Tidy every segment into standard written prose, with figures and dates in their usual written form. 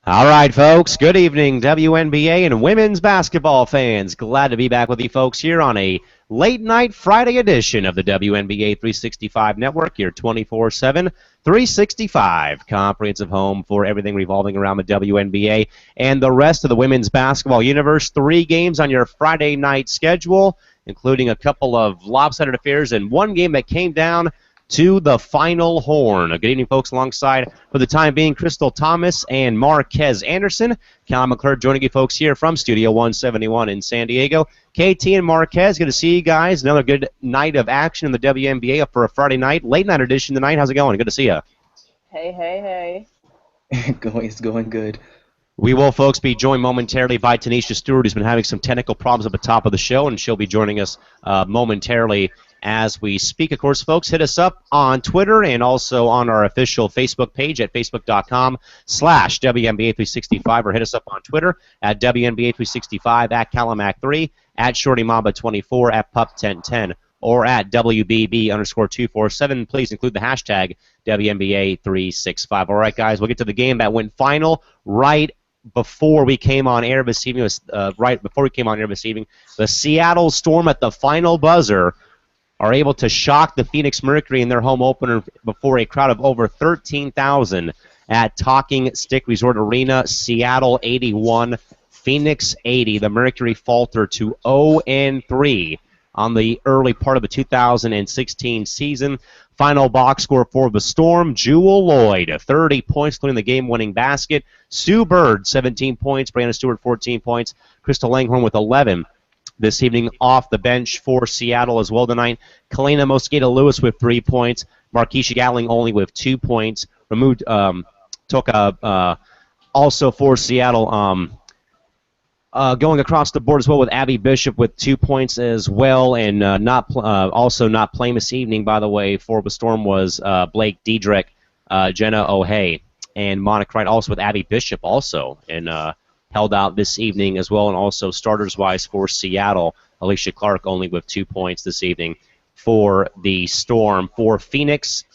All right, folks. Good evening, WNBA and women's basketball fans. Glad to be back with you folks here on a late night Friday edition of the WNBA 365 Network, your 24/7, 365 comprehensive home for everything revolving around the WNBA and the rest of the women's basketball universe. 3 games on your Friday night schedule, including a couple of lopsided affairs and one game that came down to the final horn. Good evening, folks, alongside, for the time being, Crystal Thomas and Marquez Anderson. Cal McClure joining you folks here from Studio 171 in San Diego. KT and Marquez, good to see you guys. Another good night of action in the WNBA for a Friday night, late night edition tonight. How's it going? Good to see you. Hey. It's going good. We will, folks, be joined momentarily by Tanisha Stewart, who's been having some technical problems at the top of the show, and she'll be joining us momentarily as we speak. Of course, folks, hit us up on Twitter and also on our official Facebook page at facebook.com/WNBA365, or hit us up on Twitter at WNBA365, at Calimac3, at ShortyMamba24, at Pup1010, or at WBB_247. Please include the hashtag WNBA365. All right, guys, we'll get to the game that went final right before we came on air this evening. The Seattle Storm at the final buzzer are able to shock the Phoenix Mercury in their home opener before a crowd of over 13,000 at Talking Stick Resort Arena. Seattle 81, Phoenix 80. The Mercury falter to 0-3 on the early part of the 2016 season. Final box score for the Storm: Jewell Loyd, 30 points, including the game-winning basket. Sue Bird, 17 points. Brianna Stewart, 14 points. Crystal Langhorne with 11 this evening off the bench for Seattle as well tonight. Kalena Mosqueda-Lewis with 3 points. Markeisha Gatling only with 2 points. Removed also for Seattle. Going across the board as well with Abby Bishop with 2 points as well, and also not playing this evening, by the way, for the Storm was Blake Diedrich, Jenna O'Hay, and Monica Wright also with Abby Bishop also, and held out this evening as well. And also starters-wise for Seattle, Alicia Clark only with 2 points this evening for the Storm. For Phoenix,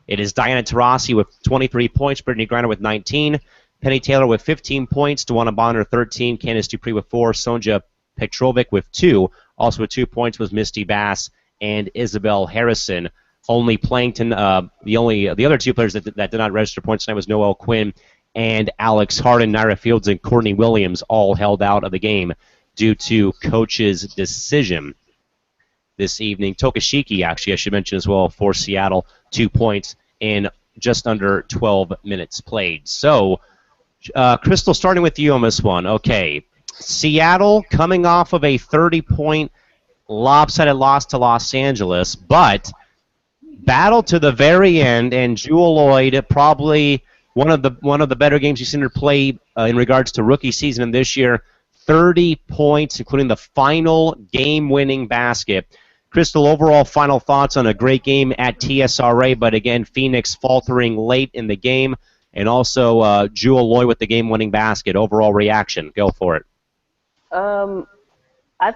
it is Diana Taurasi with 23 points, Brittany Griner with 19, Penny Taylor with 15 points, DeWanna Bonner 13, Candice Dupree with 4, Sonja Petrovic with 2. Also with 2 points was Misty Bass and Isabel Harrison. Only playing the other 2 players that did not register points tonight was Noelle Quinn and Alex Harden. Naira Fields and Courtney Williams all held out of the game due to coach's decision this evening. Tokashiki, actually, I should mention as well, for Seattle, 2 points in just under 12 minutes played. So, Crystal, starting with you on this one. Okay, Seattle coming off of a 30-point lopsided loss to Los Angeles, but battle to the very end, and Jewell Loyd, probably one of the better games you've seen her play in regards to rookie season this year. 30 points, including the final game-winning basket. Crystal, overall final thoughts on a great game at TSRA, but again, Phoenix faltering late in the game. And also Jewell Loyd with the game-winning basket. Overall reaction. Go for it. I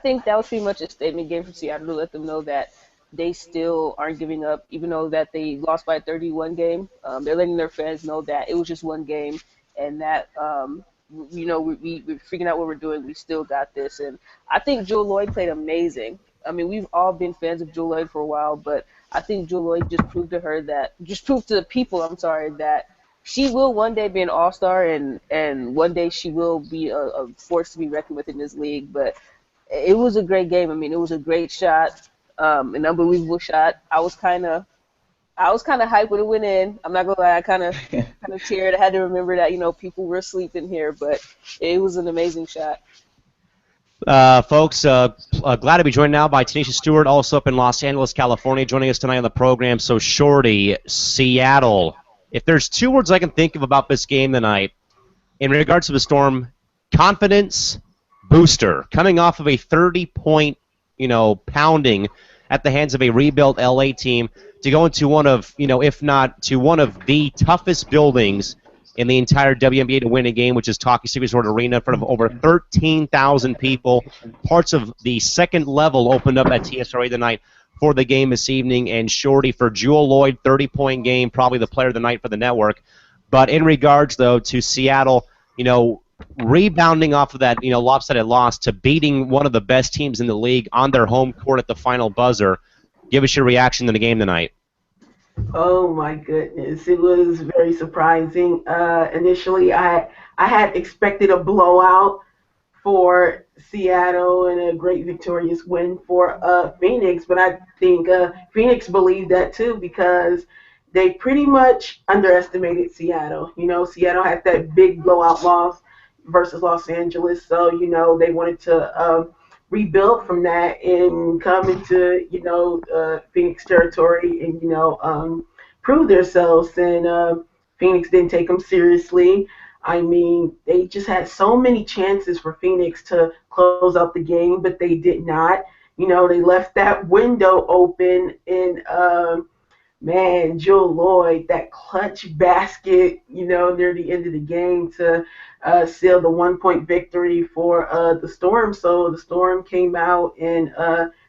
think that was pretty much a statement game for Seattle to let them know that they still aren't giving up, even though that they lost by a 31 game. They're letting their fans know that it was just one game, and that we're figuring out what we're doing. We still got this, and I think Jewell Loyd played amazing. I mean, we've all been fans of Jewell Loyd for a while, but I think Jewell Loyd just proved to the people, that she will one day be an all-star, and one day she will be a force to be reckoned with in this league. But it was a great game. I mean, it was a great shot, an unbelievable shot. I was kind of hyped when it went in. I'm not gonna lie, I kind of teared. I had to remember that people were asleep in here, but it was an amazing shot. Folks, glad to be joined now by Tanisha Stewart, also up in Los Angeles, California, joining us tonight on the program. So, Shorty, Seattle. If there's 2 words I can think of about this game tonight, in regards to the Storm, confidence, booster. Coming off of a 30-point, pounding at the hands of a rebuilt LA team to go into one of, if not to one of the toughest buildings in the entire WNBA to win a game, which is Talking Stick Resort Arena, in front of over 13,000 people. Parts of the second level opened up at TSRA tonight for the game this evening. And Shorty, for Jewell Loyd, 30-point game, probably the player of the night for the network. But in regards, though, to Seattle, rebounding off of that, lopsided loss to beating one of the best teams in the league on their home court at the final buzzer. Give us your reaction to the game tonight. Oh my goodness, it was very surprising. Initially, I had expected a blowout for Seattle and a great victorious win for Phoenix, but I think Phoenix believed that too because they pretty much underestimated Seattle. Seattle had that big blowout loss versus Los Angeles, so they wanted to rebuild from that and come into Phoenix territory and prove themselves. And Phoenix didn't take them seriously. I mean, they just had so many chances for Phoenix to close out the game, but they did not. They left that window open, and man, Joe Lloyd, that clutch basket, near the end of the game to seal the 1 point victory for the Storm. So the Storm came out and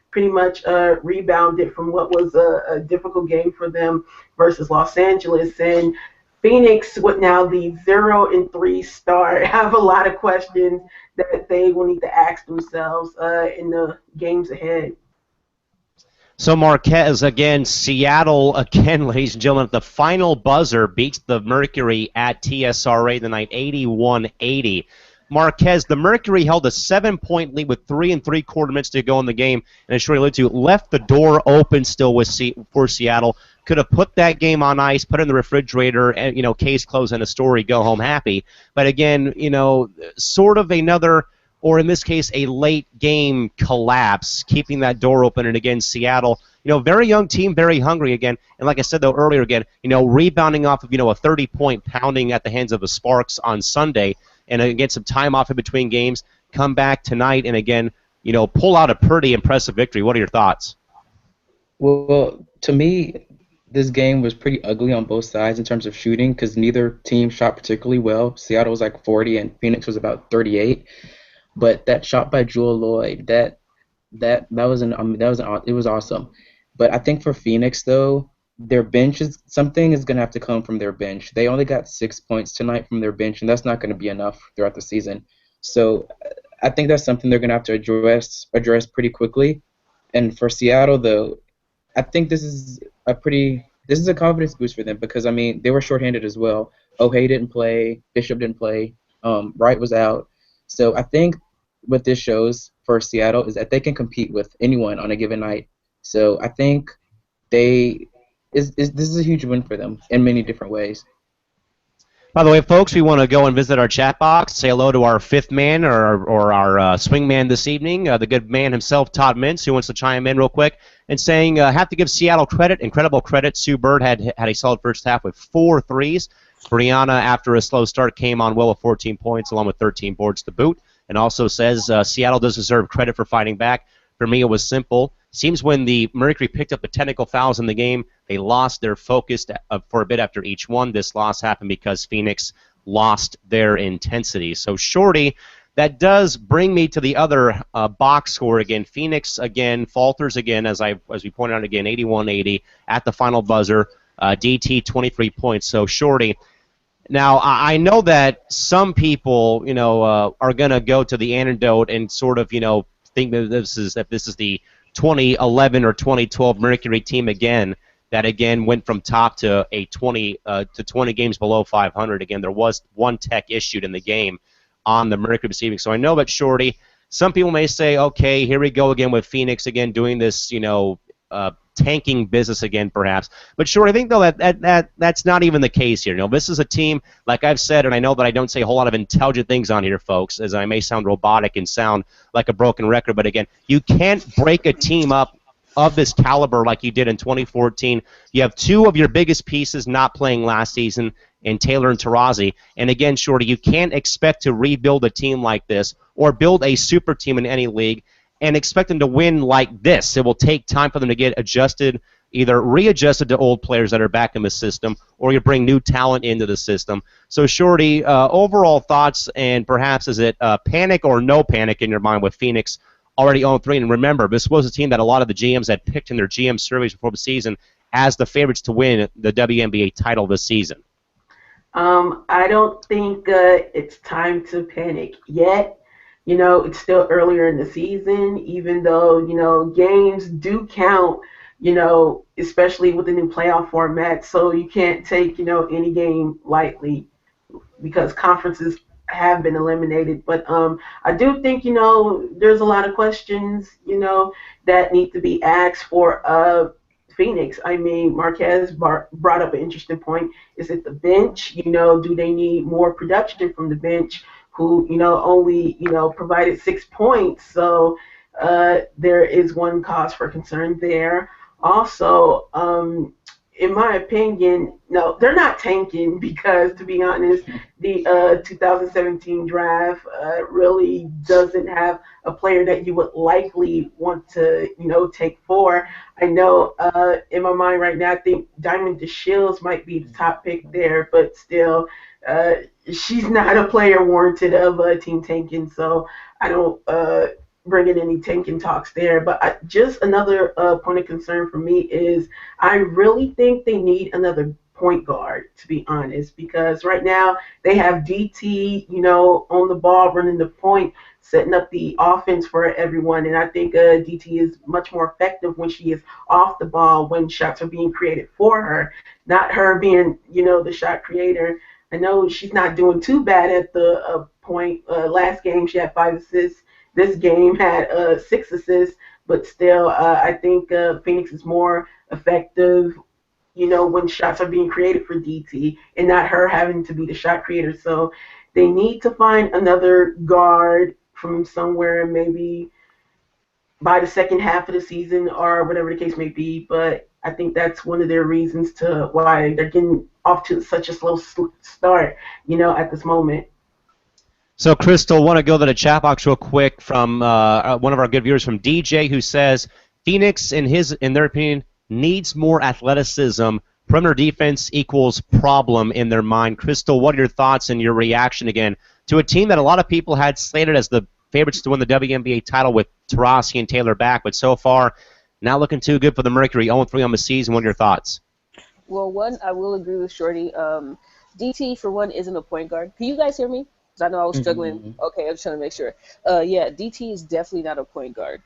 pretty much rebounded from what was a difficult game for them versus Los Angeles. And Phoenix, with now the 0-3 start, have a lot of questions that they will need to ask themselves in the games ahead. So Marquez again, Seattle again, ladies and gentlemen, at the final buzzer beats the Mercury at TSRA tonight, 81-80. Marquez, the Mercury held a 7-point lead with 3 3/4 minutes to go in the game, and as Shirley alluded to, left the door open still for Seattle. Could have put that game on ice, put it in the refrigerator, and case closed and a story, go home happy. But again, sort of another, or in this case, a late game collapse, keeping that door open. And again, Seattle, very young team, very hungry again. And like I said, though, earlier again, rebounding off of, a 30-point pounding at the hands of the Sparks on Sunday, and get some time off in between games, come back tonight, and again, pull out a pretty impressive victory. What are your thoughts? Well, to me, this game was pretty ugly on both sides in terms of shooting because neither team shot particularly well. Seattle was like 40 and Phoenix was about 38. But that shot by Jewel Lloyd, it was awesome. But I think for Phoenix though, their bench something is gonna have to come from their bench. They only got 6 points tonight from their bench, and that's not gonna be enough throughout the season. So I think that's something they're gonna have to address pretty quickly. And for Seattle though, I think this is a confidence boost for them because I mean they were shorthanded as well. O'Hay didn't play, Bishop didn't play, Wright was out. So I think what this shows for Seattle is that they can compete with anyone on a given night. So I think this is a huge win for them in many different ways. By the way, folks, we want to go and visit our chat box, say hello to our fifth man or our swing man this evening, the good man himself, Todd Mintz, who wants to chime in real quick and saying, have to give Seattle credit, incredible credit. Sue Bird had a solid first half with 4 threes. Brianna, after a slow start, came on well with 14 points along with 13 boards to boot, and also says Seattle does deserve credit for fighting back. For me, it was simple. Seems when the Mercury picked up the technical fouls in the game, they lost their focus for a bit after each one. This loss happened because Phoenix lost their intensity. So, Shorty, that does bring me to the other box score again. Phoenix, again, falters again, as we pointed out again, 81-80 at the final buzzer. DT, 23 points. So, Shorty, now I know that some people, are going to go to the antidote and sort of, think that this is the 2011 or 2012 Mercury team again that again went from top to 20 games below 500. Again, there was one tech issued in the game on the Mercury receiving. So I know that, Shorty, some people may say, okay, here we go again with Phoenix again doing this, tanking business again, perhaps. But sure, I think though that's not even the case here. This is a team, like I've said, and I know that I don't say a whole lot of intelligent things on here, folks, as I may sound robotic and sound like a broken record. But again, you can't break a team up of this caliber like you did in 2014. You have 2 of your biggest pieces not playing last season, in Taylor and Taurasi. And again, Shorty, you can't expect to rebuild a team like this or build a super team in any league and expect them to win like this. It will take time for them to get adjusted, either readjusted to old players that are back in the system, or you bring new talent into the system. So, Shorty, overall thoughts, and perhaps is it panic or no panic in your mind with Phoenix already 0-3? And remember, this was a team that a lot of the GMs had picked in their GM surveys before the season as the favorites to win the WNBA title this season. I don't think it's time to panic yet. It's still earlier in the season, even though, games do count, especially with the new playoff format. So you can't take, any game lightly because conferences have been eliminated. But I do think there's a lot of questions that need to be asked for Phoenix. I mean, Marquez brought up an interesting point. Is it the bench? Do they need more production from the bench? Who only provided 6 points? So there is one cause for concern there. Also, in my opinion, no, they're not tanking because, to be honest, the 2017 draft really doesn't have a player that you would likely want to, take for. I know in my mind right now, I think Diamond DeShields might be the top pick there, but still, uh, she's not a player warranted of team tanking, so I don't bring in any tanking talks there. But just another point of concern for me is I really think they need another point guard, to be honest, because right now they have DT, on the ball, running the point, setting up the offense for everyone. And I think DT is much more effective when she is off the ball, when shots are being created for her, not her being, the shot creator. I know she's not doing too bad at the point. Last game she had 5 assists. This game had 6 assists, but still, I think Phoenix is more effective, when shots are being created for DT and not her having to be the shot creator. So they need to find another guard from somewhere, maybe by the second half of the season or whatever the case may be. But I think that's one of their reasons to why they're getting off to such a slow start, at this moment. So, Crystal, want to go to the chat box real quick from one of our good viewers from DJ, who says Phoenix, in their opinion, needs more athleticism. Perimeter defense equals problem in their mind. Crystal, what are your thoughts and your reaction again to a team that a lot of people had slated as the favorites to win the WNBA title with Taurasi and Taylor back, but so far not looking too good for the Mercury. 0-3 on the season. What are your thoughts? Well, one, I will agree with Shorty. DT, for one, isn't a point guard. Can you guys hear me? Because I know I was struggling. Mm-hmm. Okay, I'm just trying to make sure. Yeah, DT is definitely not a point guard.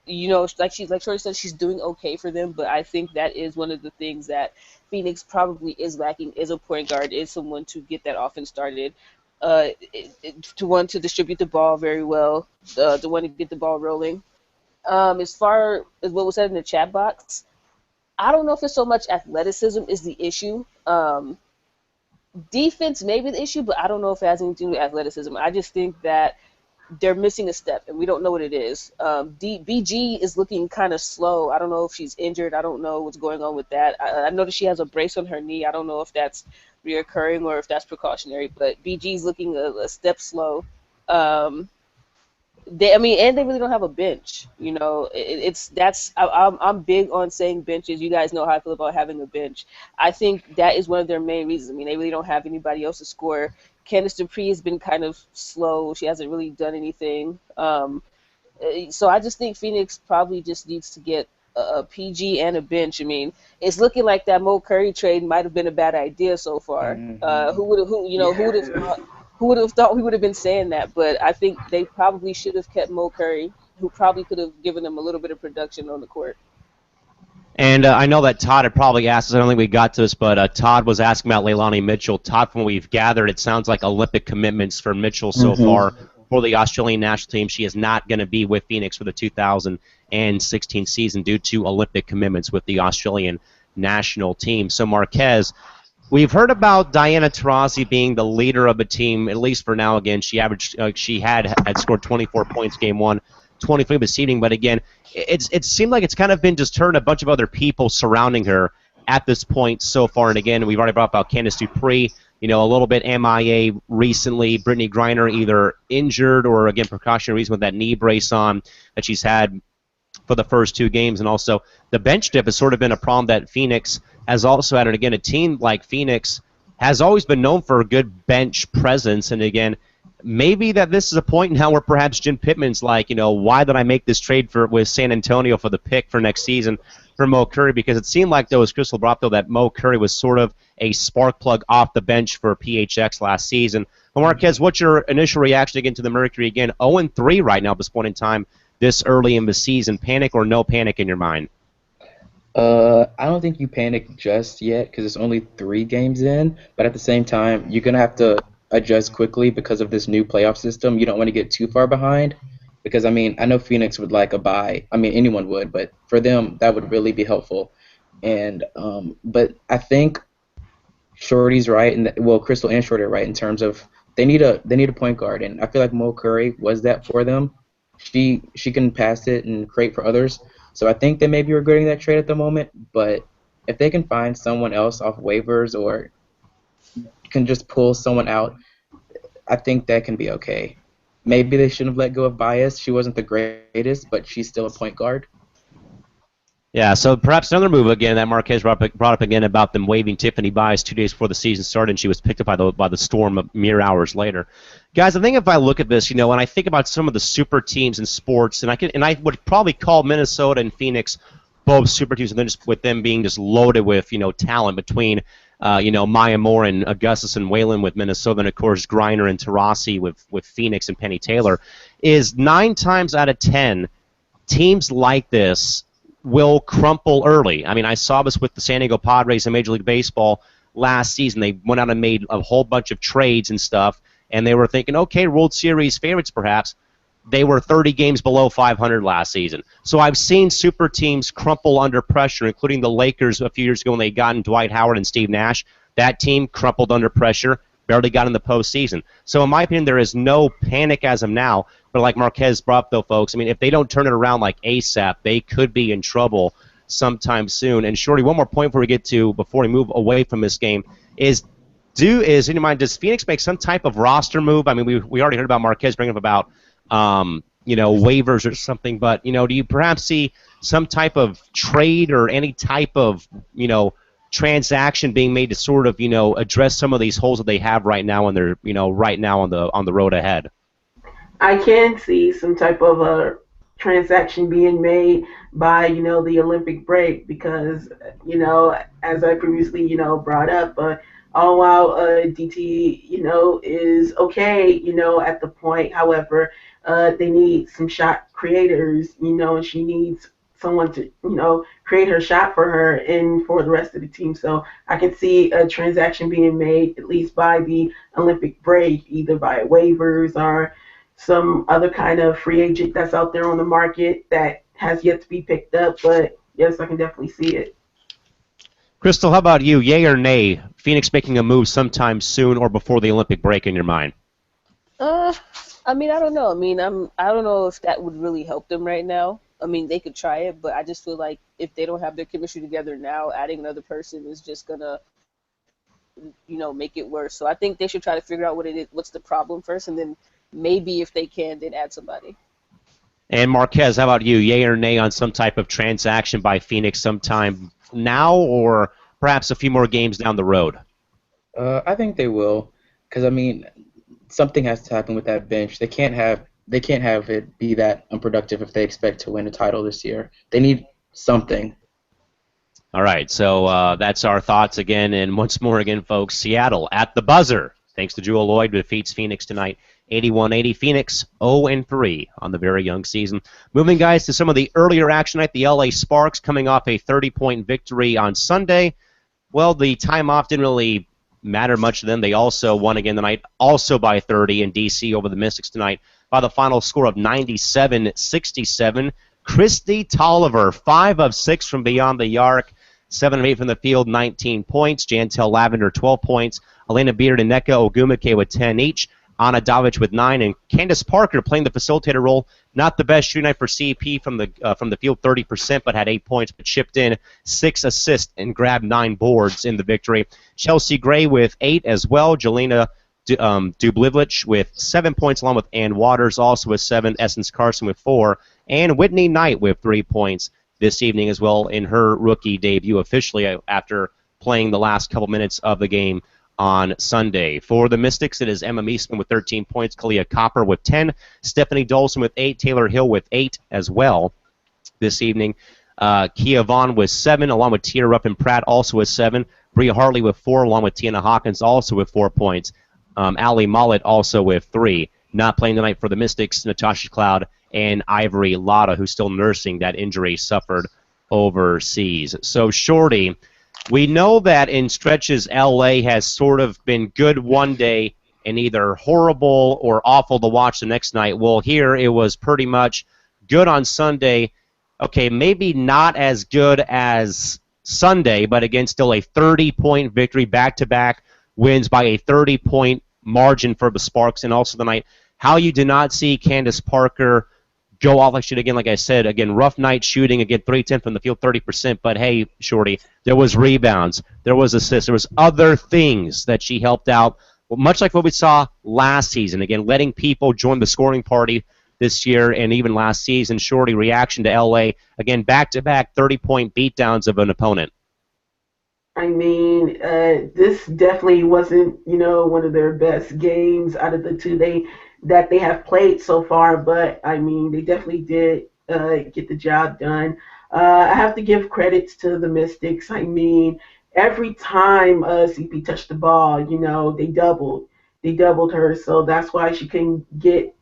Like Shorty said, she's doing okay for them, but I think that is one of the things that Phoenix probably is lacking, is a point guard, is someone to get that offense started, to want to distribute the ball very well, to want to get the ball rolling. As far as what was said in the chat box, I don't know if it's so much athleticism is the issue. Defense may be the issue, but I don't know if it has anything to do with athleticism. I just think that they're missing a step, and we don't know what it is. BG is looking kind of slow. I don't know if she's injured. I don't know what's going on with that. I noticed she has a brace on her knee. I don't know if that's reoccurring or if that's precautionary, but BG's looking a step slow. And they really don't have a bench. I'm big on saying benches. You guys know how I feel about having a bench. I think that is one of their main reasons. I mean, they really don't have anybody else to score. Candice Dupree has been kind of slow. She hasn't really done anything. So I just think Phoenix probably just needs to get a PG and a bench. I mean, it's looking like that Mo Curry trade might have been a bad idea so far. Mm-hmm. Who would have thought we would have been saying that? But I think they probably should have kept Mo Curry, who probably could have given them a little bit of production on the court. And I know that Todd had probably asked us, I don't think we got to this, but Todd was asking about Leilani Mitchell. Todd, from what we've gathered, it sounds like Olympic commitments for Mitchell so far for the Australian national team. She is not going to be with Phoenix for the 2016 season due to Olympic commitments with the Australian national team. So, Marquez, we've heard about Diana Taurasi being the leader of the team, at least for now. Again, she had scored 24 points game one, 23 this evening. But again, it seemed like it's kind of been just her and a bunch of other people surrounding her at this point so far. And again, we've already brought up about Candice Dupree, a little bit MIA recently. Brittany Griner either injured or, again, precautionary reason with that knee brace on that she's had for the first two games. And also the bench dip has sort of been a problem that Phoenix has also had. And again, a team like Phoenix has always been known for a good bench presence. And again, maybe that this is a point now where perhaps Jim Pittman's like, why did I make this trade with San Antonio for the pick for next season? for Mo Curry, because it seemed like, though, as Crystal brought up, though, that Mo Curry was sort of a spark plug off the bench for PHX last season. But Marquez, what's your initial reaction again to the Mercury again? 0-3 right now at this point in time, this early in the season. Panic or no panic in your mind? I don't think you panic just yet because it's only 3 games in. But at the same time, you're gonna have to adjust quickly because of this new playoff system. You don't want to get too far behind because I mean I know Phoenix would like a bye. I mean anyone would, but for them that would really be helpful. And but I think Shorty's right, and well, Crystal and Shorty are right in terms of they need a point guard, and I feel like Mo Curry was that for them. She can pass it and create for others, so I think they may be regretting that trade at the moment. But if they can find someone else off waivers or can just pull someone out, I think that can be okay. Maybe they shouldn't have let go of Bias. She wasn't the greatest, but she's still a point guard. Yeah, so perhaps another move again that Marquez brought up again about them waiving Tiffany Bias 2 days before the season started, and she was picked up by the Storm mere hours later. Guys, I think if I look at this, and I think about some of the super teams in sports, and I would probably call Minnesota and Phoenix both super teams, and then just with them being just loaded with talent between Maya Moore and Augustus and Whalen with Minnesota, and of course Griner and Tarasi with Phoenix and Penny Taylor, is 9 times out of 10 teams like this will crumple early. I mean, I saw this with the San Diego Padres in Major League Baseball last season. They went out and made a whole bunch of trades and stuff, and they were thinking, okay, World Series favorites perhaps. They were 30 games below 500 last season. So I've seen super teams crumple under pressure, including the Lakers a few years ago when they got in Dwight Howard and Steve Nash. That team crumpled under pressure, barely got in the postseason. So in my opinion, there is no panic as of now. But like Marquez brought up, though, folks, I mean, if they don't turn it around like ASAP, they could be in trouble sometime soon. And Shorty, one more point before we move away from this game is in your mind, does Phoenix make some type of roster move? I mean, we already heard about Marquez bringing up about waivers or something, but do you perhaps see some type of trade or any type of transaction being made to sort of address some of these holes that they have right now, and they're right now on the road ahead? I can see some type of a transaction being made by, the Olympic break because, as I previously, brought up, all while DT, is okay, at the point. However, they need some shot creators, and she needs someone to, create her shot for her and for the rest of the team. So I can see a transaction being made at least by the Olympic break, either by waivers or some other kind of free agent that's out there on the market that has yet to be picked up. But yes, I can definitely see it. Crystal, how about you? Yay or nay? Phoenix making a move sometime soon or before the Olympic break in your mind? I mean, I don't know. I mean, I don't know if that would really help them right now. I mean, they could try it, but I just feel like if they don't have their chemistry together now, adding another person is just gonna, make it worse. So I think they should try to figure out what's the problem first, and then maybe if they can, then add somebody. And Marquez, how about you? Yay or nay on some type of transaction by Phoenix sometime now or perhaps a few more games down the road? I think they will, because I mean, something has to happen with that bench. They can't have it be that unproductive if they expect to win a title this year. They need something. All right, so that's our thoughts again, and once more again, folks, Seattle at the buzzer. Thanks to Jewel Lloyd, defeats Phoenix tonight, 81-80. Phoenix 0-3 on the very young season. Moving, guys, to some of the earlier action tonight. The LA Sparks coming off a 30-point victory on Sunday. Well, the time off didn't really matter much to them. They also won again tonight, also by 30 in D.C. over the Mystics tonight by the final score of 97-67. Christy Tolliver, 5 of 6 from beyond the arc, 7 of 8 from the field, 19 points. Jantel Lavender, 12 points. Elena Beard and Neka Ogumake with 10 each. Anna Davic with 9, and Candace Parker playing the facilitator role. Not the best shooting night for CP from the field, 30%, but had 8 points, but chipped in 6 assists and grabbed 9 boards in the victory. Chelsea Gray with 8 as well. Jelena Dublivlich with 7 points, along with Ann Waters also with 7. Essence Carson with 4, and Whitney Knight with 3 points this evening as well in her rookie debut officially after playing the last couple minutes of the game on Sunday. For the Mystics, it is Emma Meesman with 13 points, Kalia Copper with 10, Stephanie Dolson with 8, Taylor Hill with 8 as well this evening. Kia Vaughn with 7, along with Tia Ruffin-Pratt also with 7. Bria Hartley with 4, along with Tiana Hawkins also with 4 points. Allie Mollett also with 3. Not playing tonight for the Mystics, Natasha Cloud and Ivory Lotta, who's still nursing that injury suffered overseas. So, Shorty, we know that in stretches, LA has sort of been good one day and either horrible or awful to watch the next night. Well, here it was pretty much good on Sunday. Okay, maybe not as good as Sunday, but again, still a 30-point victory, back-to-back wins by a 30-point margin for the Sparks, and also tonight, how you do not see Candace Parker go off like shit again. Like I said, again, rough night shooting, again, 3-10 from the field, 30%, but hey, Shorty, there was rebounds, there was assists, there was other things that she helped out, well, much like what we saw last season, again, letting people join the scoring party this year and even last season. Shorty, reaction to LA, again, back-to-back 30-point beatdowns of an opponent. I mean, this definitely wasn't, one of their best games out of the two that they have played so far. But I mean, they definitely did get the job done. I have to give credits to the Mystics. I mean, every time CP touched the ball, they doubled. They doubled her, so that's why she couldn't get,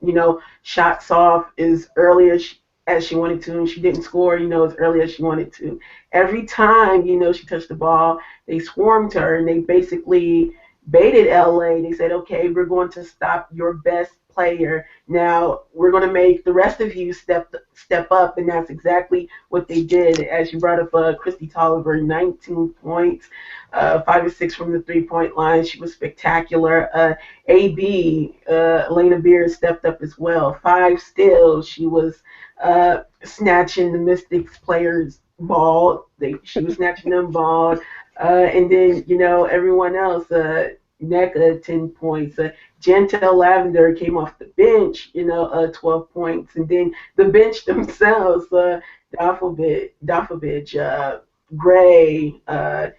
shots off as early as she wanted to, and she didn't score, as early as she wanted to. Every time, she touched the ball, they swarmed her and they basically baited LA. They said, okay, we're going to stop your best player. Now we're going to make the rest of you step up, and that's exactly what they did. As you brought up, Christy Tolliver, 19 points, 5 or 6 from the 3-point line. She was spectacular. AB, Elena Beard stepped up as well. 5 steals. She was snatching the Mystics players' ball. She was snatching them ball. And then, everyone else, NECA, 10 points. Jantel Lavender came off the bench, 12 points. And then the bench themselves, Dofovich, Gray, and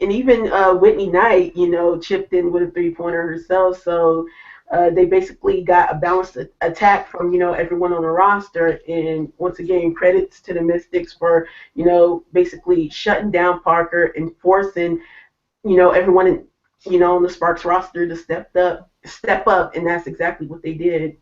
even Whitney Knight, chipped in with a 3-pointer herself. So they basically got a balanced attack from, everyone on the roster. And once again, credits to the Mystics for, basically shutting down Parker and forcing, everyone on the Sparks roster to step up, and that's exactly what they did.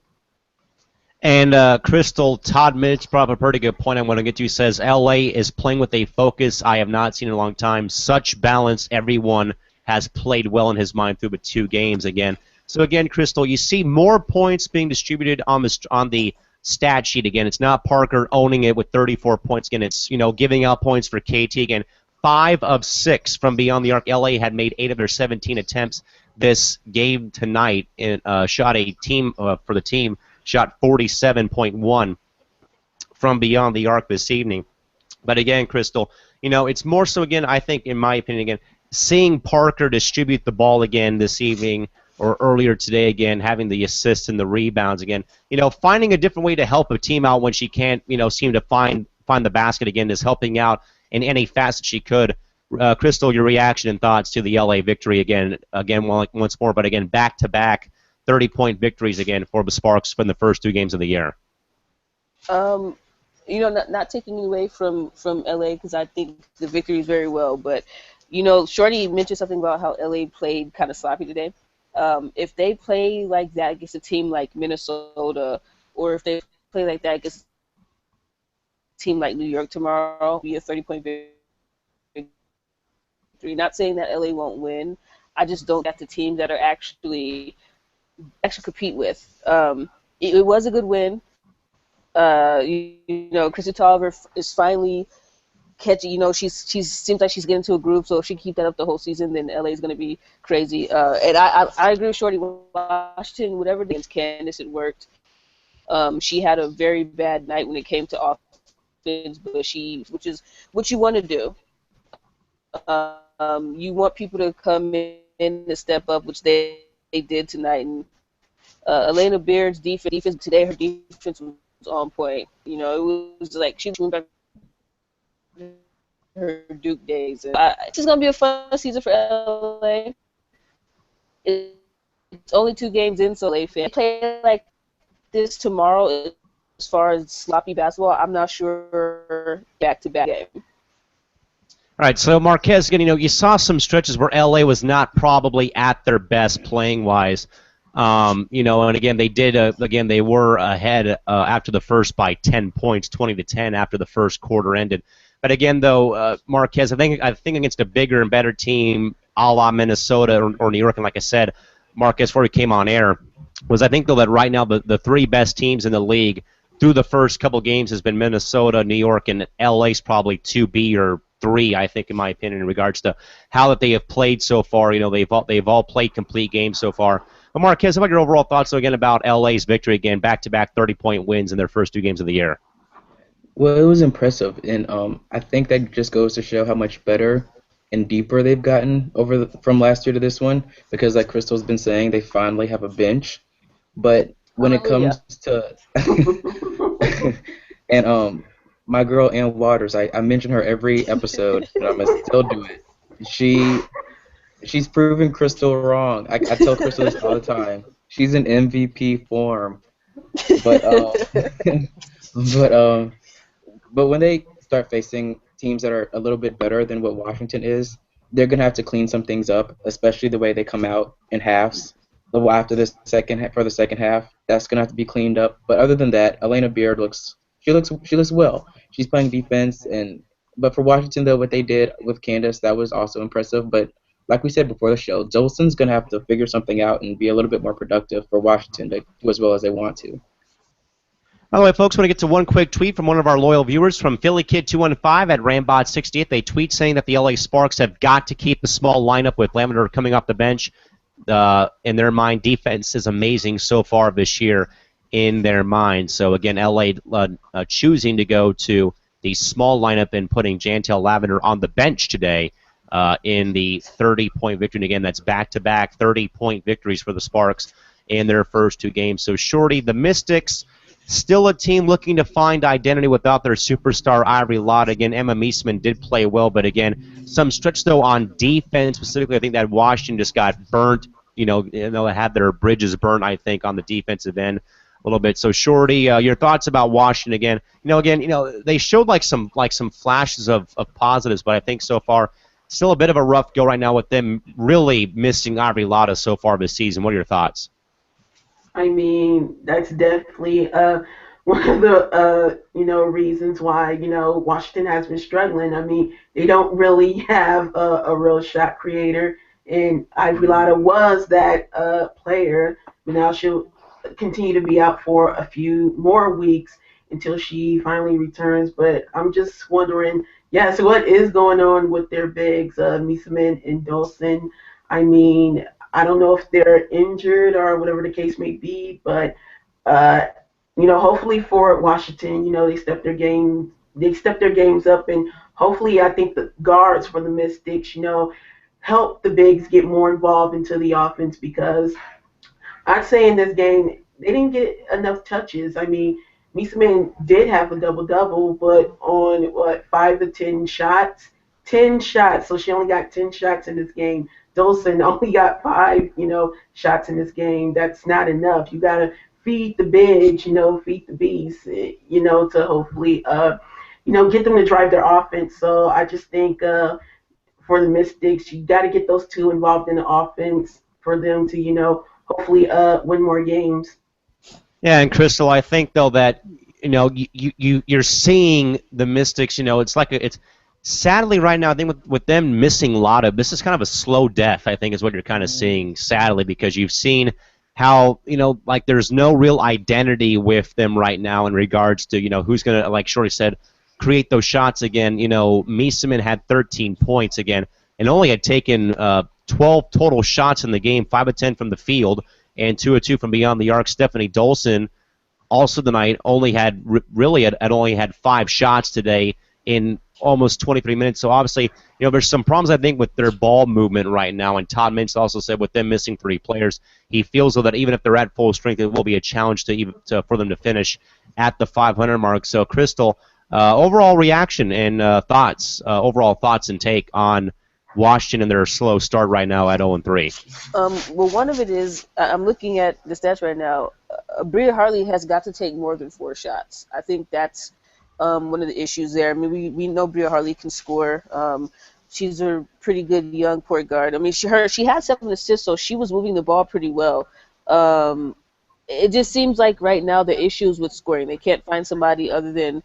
And Crystal, Todd Mitch brought up a pretty good point I want to get to. He says, LA is playing with a focus I have not seen in a long time. Such balance. Everyone has played well in his mind through the 2 games again. So again, Crystal, you see more points being distributed on the stat sheet again. It's not Parker owning it with 34 points again. It's, giving out points for KT again. 5 of 6 from beyond the arc. LA had made 8 of their 17 attempts this game tonight and shot a team for the team. Shot 47.1 from beyond the arc this evening. But again, Crystal, it's more so, again, I think, in my opinion, again, seeing Parker distribute the ball again this evening or earlier today again, having the assists and the rebounds again, finding a different way to help a team out when she can't, seem to find the basket again, is helping out in any facet she could. Crystal, your reaction and thoughts to the LA victory again, once more, but again, back-to-back 30-point victories again for the Sparks from the first 2 games of the year. Not taking away from LA, because I think the victory is very well, but Shorty mentioned something about how LA played kind of sloppy today. If they play like that against a team like Minnesota, or if they play like that against a team like New York tomorrow, it'll be a 30-point victory. Not saying that LA won't win. I just don't get the teams that are actually compete with. It was a good win. Chrissy Tolliver is finally catching. She seems like she's getting to a groove. So if she keep that up the whole season, then LA is going to be crazy. And I agree with Shorty. Washington, whatever against Candace, it worked. She had a very bad night when it came to offense, but which is what you want to do. You want people to come in and step up, which they did tonight. And Elena Beard's defense today, her defense was on point. It was like she went back to her Duke days. And it's just gonna be a fun season for LA. It's only 2 games in, so LA fans play like this tomorrow. It's as far as sloppy basketball, I'm not sure back-to-back game. All right, so Marquez, again, you saw some stretches where LA was not probably at their best playing wise. And again, they were ahead after the first by 10 points, 20-10 after the first quarter ended. But again, though, Marquez, I think against a bigger and better team, a la Minnesota or New York, and like I said, Marquez, before he came on air, was I think though that right now the three best teams in the league through the first couple games has been Minnesota, New York, and LA's probably 2B or 3, I think, in my opinion, in regards to how that they have played so far. They've all played complete games so far. But Marquez, how about your overall thoughts again about LA's victory again, back-to-back 30-point wins in their first 2 games of the year? Well, it was impressive, and I think that just goes to show how much better and deeper they've gotten from last year to this one. Because, like Crystal's been saying, they finally have a bench. But when it Hallelujah. comes to and my girl Ann Waters, I mention her every episode, and I'm gonna still do it. She's proven Crystal wrong. I tell Crystal this all the time. She's in MVP form, but but but when they start facing teams that are a little bit better than what Washington is, they're gonna have to clean some things up, especially the way they come out in halves. After the second half, that's gonna have to be cleaned up. But other than that, Elena Beard looks well. She's playing defense, but for Washington though, what they did with Candace, that was also impressive. But like we said before the show, Dolson's gonna have to figure something out and be a little bit more productive for Washington to do as well as they want to. By the way, folks, want to get to one quick tweet from one of our loyal viewers from PhillyKid215 at Rambot68. They tweet saying that the LA Sparks have got to keep the small lineup with Lavender coming off the bench. In their mind, defense is amazing so far this year in their mind. So, again, LA choosing to go to the small lineup and putting Jantel Lavender on the bench today in the 30-point victory. And, again, that's back-to-back 30-point victories for the Sparks in their first 2 games. So, Shorty, the Mystics, still a team looking to find identity without their superstar Ivory Lott. Again, Emma Meesman did play well, but again, some stretch though on defense specifically. I think that Washington just got burnt. They had their bridges burnt. I think on the defensive end a little bit. So, Shorty, your thoughts about Washington again? They showed like some flashes of positives, but I think so far still a bit of a rough go right now with them really missing Ivory Lott so far this season. What are your thoughts? I mean, that's definitely one of the reasons why Washington has been struggling. I mean, they don't really have a real shot creator, and Ivy Lotta was that player, but now she'll continue to be out for a few more weeks until she finally returns. But I'm just wondering, so what is going on with their bigs, Misaman and Dawson? I mean, I don't know if they're injured or whatever the case may be, but hopefully for Washington, they step their games up, and hopefully I think the guards for the Mystics, help the bigs get more involved into the offense, because I'd say in this game they didn't get enough touches. I mean, Misaman did have a double-double, but on 5 to 10 shots, 10 shots, so she only got 10 shots in this game. Dolson only got 5, shots in this game. That's not enough. You gotta feed the bigs, feed the beast, to hopefully, get them to drive their offense. So I just think for the Mystics, you got to get those two involved in the offense for them to, hopefully win more games. Yeah, and Crystal, I think though that you're seeing the Mystics. It's sadly right now. I think with them missing Lotta, this is kind of a slow death. I think is what you're kind of seeing sadly, because you've seen how there's no real identity with them right now in regards to who's gonna, like Shorty said, create those shots again. Mieseman had 13 points again and only had taken 12 total shots in the game, 5 of 10 from the field and 2 of 2 from beyond the arc. Stephanie Dolson also tonight only had 5 shots today in almost 23 minutes. So obviously, there's some problems I think with their ball movement right now. And Todd Mintz also said with them missing 3 players, he feels though that even if they're at full strength, it will be a challenge for them to finish at the 500 mark. So Crystal, overall reaction and overall thoughts and take on Washington and their slow start right now at 0-3. Well, one of it is I'm looking at the stats right now. Bria Hartley has got to take more than 4 shots. I think that's one of the issues there. I mean, we know Bria Hartley can score. She's a pretty good young point guard. I mean, she had 7 assists, so she was moving the ball pretty well. Um, it just seems like right now the issues with scoring. They can't find somebody other than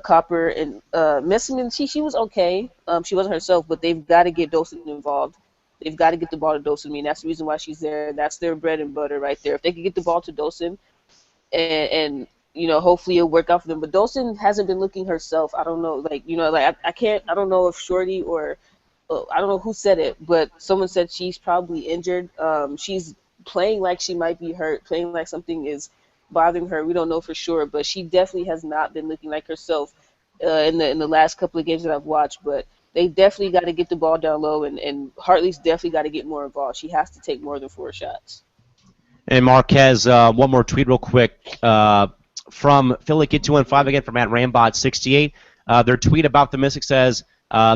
Copper and Messiman. She was okay. She wasn't herself, but they've got to get Dawson involved. They've got to get the ball to Dawson. I mean, that's the reason why she's there. That's their bread and butter right there. If they could get the ball to Dawson, and hopefully it'll work out for them. But Dawson hasn't been looking herself. I don't know, I can't. I don't know if Shorty or I don't know who said it, but someone said she's probably injured. She's playing like she might be hurt, playing like something is bothering her. We don't know for sure, but she definitely has not been looking like herself in the last couple of games that I've watched. But they definitely got to get the ball down low, and Hartley's definitely got to get more involved. She has to take more than 4 shots. And Marquez, one more tweet real quick from Philly Kid 215 again from @Rambot68. Their tweet about the Mystics says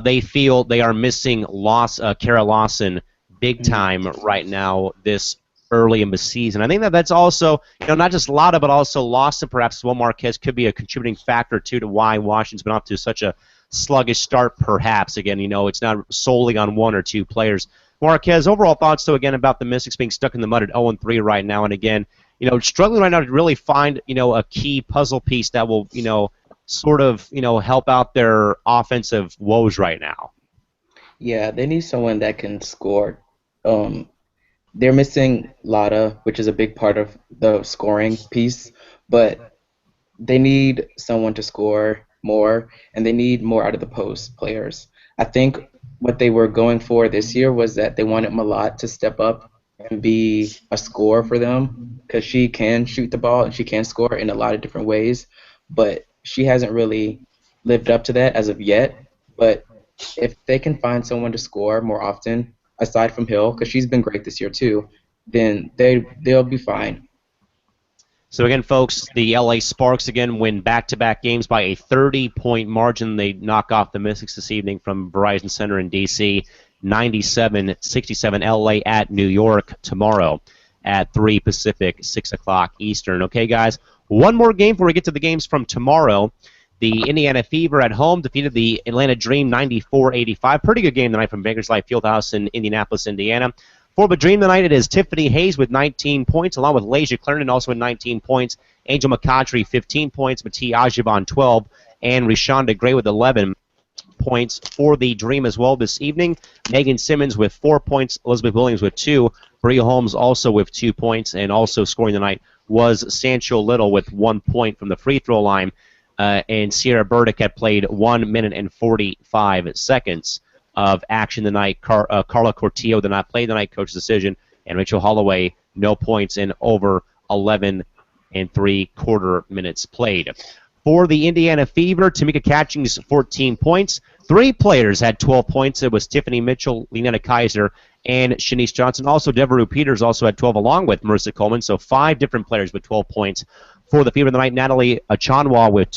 they feel they are missing Kara Lawson big time right now this early in the season. I think that's also, not just Lotta, but also Lawson perhaps as well. Marquez could be a contributing factor too to why Washington's been off to such a sluggish start perhaps. Again, it's not solely on one or two players. Marquez, overall thoughts, though, again, about the Mystics being stuck in the mud at 0-3 right now, and again, struggling right now to really find, a key puzzle piece that will, sort of, help out their offensive woes right now. Yeah, they need someone that can score. They're missing Lotta, which is a big part of the scoring piece, but they need someone to score more, and they need more out of the post players. I think what they were going for this year was that they wanted Malat to step up and be a scorer for them because she can shoot the ball and she can score in a lot of different ways, but she hasn't really lived up to that as of yet. But if they can find someone to score more often, aside from Hill, because she's been great this year too, then they'll be fine. So again, folks, the LA Sparks again win back-to-back games by a 30-point margin. They knock off the Mystics this evening from Verizon Center in D.C. 97-67. LA at New York tomorrow at 3 Pacific, 6 o'clock Eastern. Okay, guys, one more game before we get to the games from tomorrow. The Indiana Fever at home defeated the Atlanta Dream 94-85. Pretty good game tonight from Bankers Life Fieldhouse in Indianapolis, Indiana. For the Dream tonight, it is Tiffany Hayes with 19 points, along with Lasia Clarendon also with 19 points. Angel McCautry, 15 points. Matee Ajiban, 12. And Rishonda Gray with 11 points for the Dream as well this evening. Megan Simmons with 4 points. Elizabeth Williams with 2. Bria Holmes also with 2 points. And also scoring tonight was Sancho Little with 1 point from the free throw line. And Sierra Burdick had played 1 minute and 45 seconds of action tonight. Carla Cortillo did not play tonight, coach's decision, and Rachel Holloway, no points in over 11 and 3/4 minutes played. For the Indiana Fever, Tamika Catchings, 14 points. 3 players had 12 points. It was Tiffany Mitchell, Lenetta Kaiser, and Shanice Johnson. Also, Devereux Peters also had 12 along with Marissa Coleman, so 5 different players with 12 points. For the Fever tonight, Natalie Achanwa with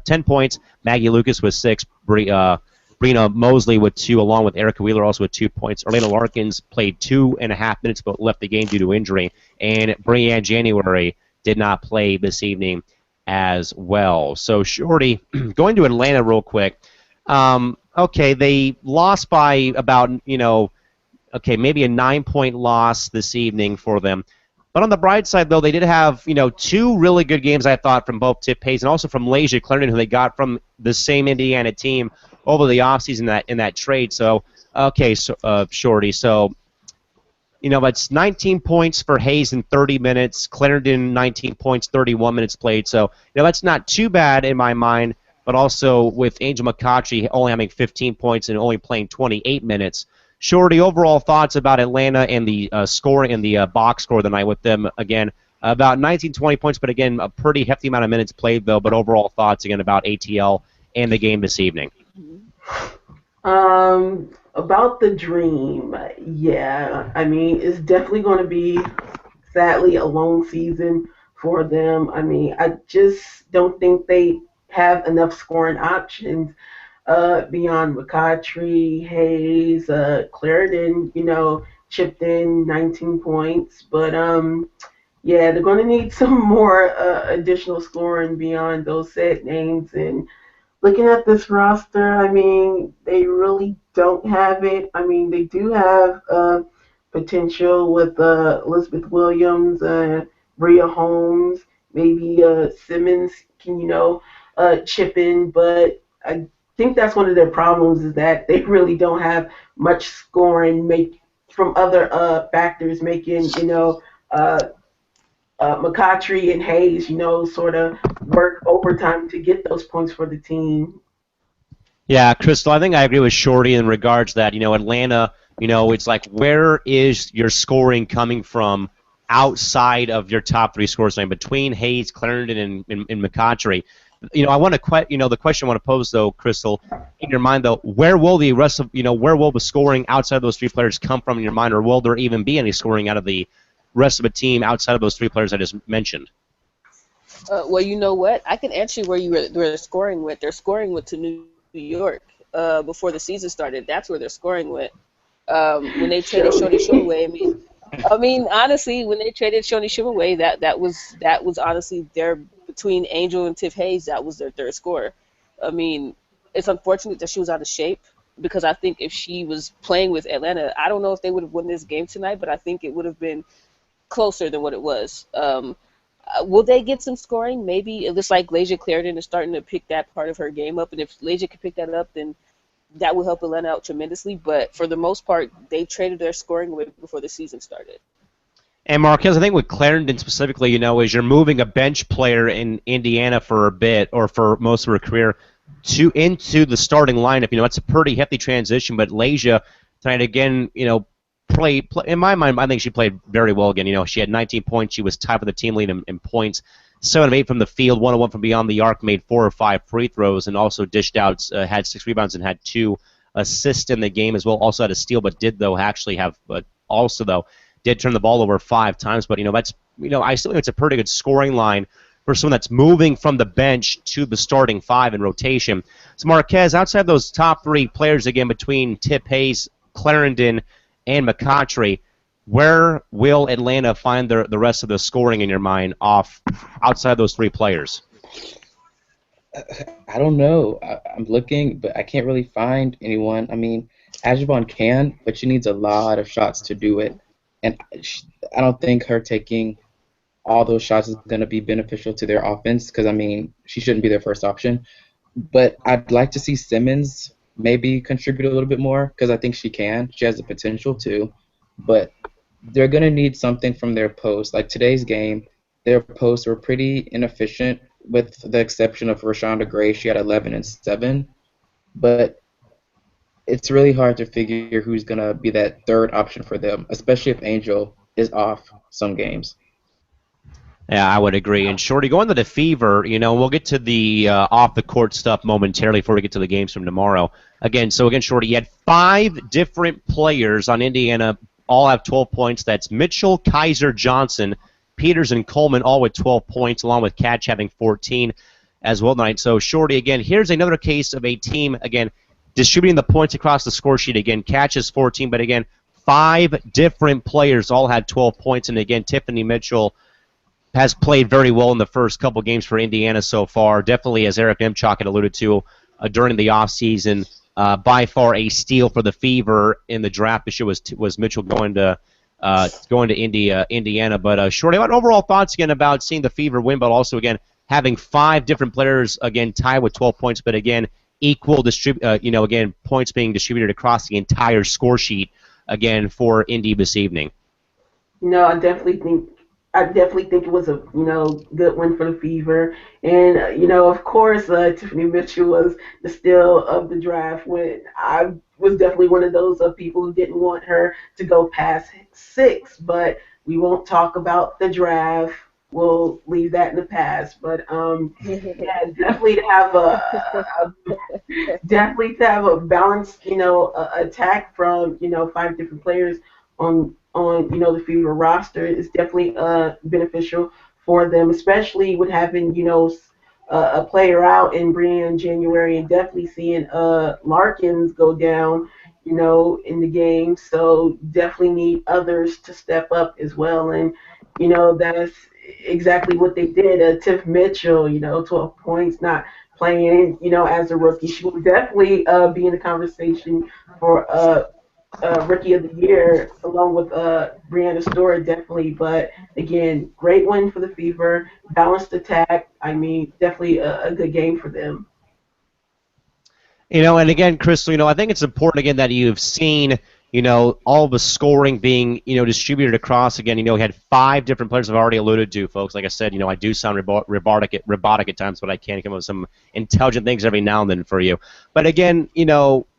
10 points, Maggie Lucas with 6, Brina Mosley with 2, along with Erica Wheeler also with 2 points. Orlando Larkins played 2.5 minutes but left the game due to injury. And Brianne January did not play this evening as well. So, Shorty, going to Atlanta real quick. Okay, they lost by about, maybe a 9-point loss this evening for them. But on the bright side, though, they did have, 2 really good games, I thought, from both Tip Hayes and also from Lasia Clarendon, who they got from the same Indiana team over the offseason in that trade. So, okay, Shorty. So, it's 19 points for Hayes in 30 minutes. Clarendon, 19 points, 31 minutes played. So, that's not too bad in my mind. But also with Angel McCautry only having 15 points and only playing 28 minutes. Shorty, overall thoughts about Atlanta and the scoring and the box score tonight with them, again, about 19, 20 points, but again, a pretty hefty amount of minutes played, though, but overall thoughts, again, about ATL and the game this evening. About the Dream, yeah, I mean, it's definitely going to be, sadly, a long season for them. I mean, I just don't think they have enough scoring options beyond McCautry, Hayes, Clarendon, chipped in 19 points. But Yeah, they're going to need some more additional scoring beyond those set names. And looking at this roster, I mean, they really don't have it. I mean, they do have potential with Elizabeth Williams, Bria Holmes, maybe Simmons can, chip in. But I think that's one of their problems is that they really don't have much scoring make from other factors making, uh, McCautry and Hayes, sort of work overtime to get those points for the team. Yeah, Crystal, I think I agree with Shorty in regards that, Atlanta, it's like where is your scoring coming from outside of your top three scorers, like between Hayes, Clarendon, and McCautry. I want to, the question I want to pose though, Crystal, in your mind though, where will the rest of, where will the scoring outside of those three players come from in your mind, or will there even be any scoring out of the rest of the team outside of those three players I just mentioned? Well, you know what? I can answer where were scoring with. They're scoring with to New York before the season started. That's where they're scoring with. When they traded Shoney Shumaway, I mean, honestly, when they traded Shoney Shumaway, that was honestly their between Angel and Tiff Hayes. That was their third scorer. I mean, it's unfortunate that she was out of shape because I think if she was playing with Atlanta, I don't know if they would have won this game tonight, but I think it would have been closer than what it was. Will they get some scoring? Maybe it looks like Lasia Clarendon is starting to pick that part of her game up, and if Lasia can pick that up, then that will help Atlanta out tremendously. But for the most part, they traded their scoring away before the season started. And Marquez, I think with Clarendon specifically, is you're moving a bench player in Indiana for a bit or for most of her career into the starting lineup. It's a pretty hefty transition. But Lasia tonight again, play in my mind. I think she played very well again. She had 19 points. She was tied for the team lead in points. 7 of 8 from the field, 1 of 1 from beyond the arc, made 4 or 5 free throws, and also dished out, had 6 rebounds and had 2 assists in the game as well. Also had a steal, but did though actually have, also though did turn the ball over 5 times. But that's I still think it's a pretty good scoring line for someone that's moving from the bench to the starting 5 in rotation. So Marquez, outside those top 3 players again between Tip Hayes, Clarendon, and McCautry, where will Atlanta find the rest of the scoring in your mind outside those 3 players? I don't know. I'm looking, but I can't really find anyone. I mean, Ajibon can, but she needs a lot of shots to do it. And I don't think her taking all those shots is going to be beneficial to their offense because, I mean, she shouldn't be their first option. But I'd like to see Simmons maybe contribute a little bit more because I think she can. She has the potential to. But they're going to need something from their post. Like today's game, their posts were pretty inefficient with the exception of Rashonda Gray. She had 11 and 7. But it's really hard to figure who's going to be that third option for them, especially if Angel is off some games. Yeah, I would agree. And Shorty, going to the Fever, we'll get to the off the court stuff momentarily before we get to the games from tomorrow. Again, Shorty, you had 5 different players on Indiana, all have 12 points. That's Mitchell, Kaiser, Johnson, Peters, and Coleman, all with 12 points, along with Catch having 14 as well tonight. So, Shorty, again, here's another case of a team, again, distributing the points across the score sheet. Again, Catch is 14, but again, 5 different players all had 12 points. And again, Tiffany Mitchell has played very well in the first couple games for Indiana so far. Definitely, as Eric Nemchok had alluded to during the offseason, by far a steal for the Fever in the draft. This year was Mitchell going to Indiana. But Shorty, what overall thoughts again about seeing the Fever win, but also again having 5 different players again tied with 12 points, but again equal again points being distributed across the entire score sheet again for Indy this evening. No, I definitely think it was a good win for the Fever, and of course Tiffany Mitchell was the steal of the draft. When I was definitely one of those people who didn't want her to go past 6, but we won't talk about the draft. We'll leave that in the past. But yeah, definitely to have a balanced attack from 5 different players on the Fever roster is definitely beneficial for them, especially with having a player out and bringing in January and definitely seeing Larkins go down in the game. So definitely need others to step up as well. And That's exactly what they did. Tiff Mitchell, 12 points, not playing, as a rookie. She will definitely be in the conversation for Rookie of the Year, along with Brianna Stewart, definitely. But again, great win for the Fever, balanced attack. I mean, definitely a good game for them. And again, Crystal, I think it's important again that you've seen, all the scoring being, distributed across. Again, we had 5 different players I've already alluded to, folks. Like I said, I do sound robotic at times, but I can come up with some intelligent things every now and then for you. But again,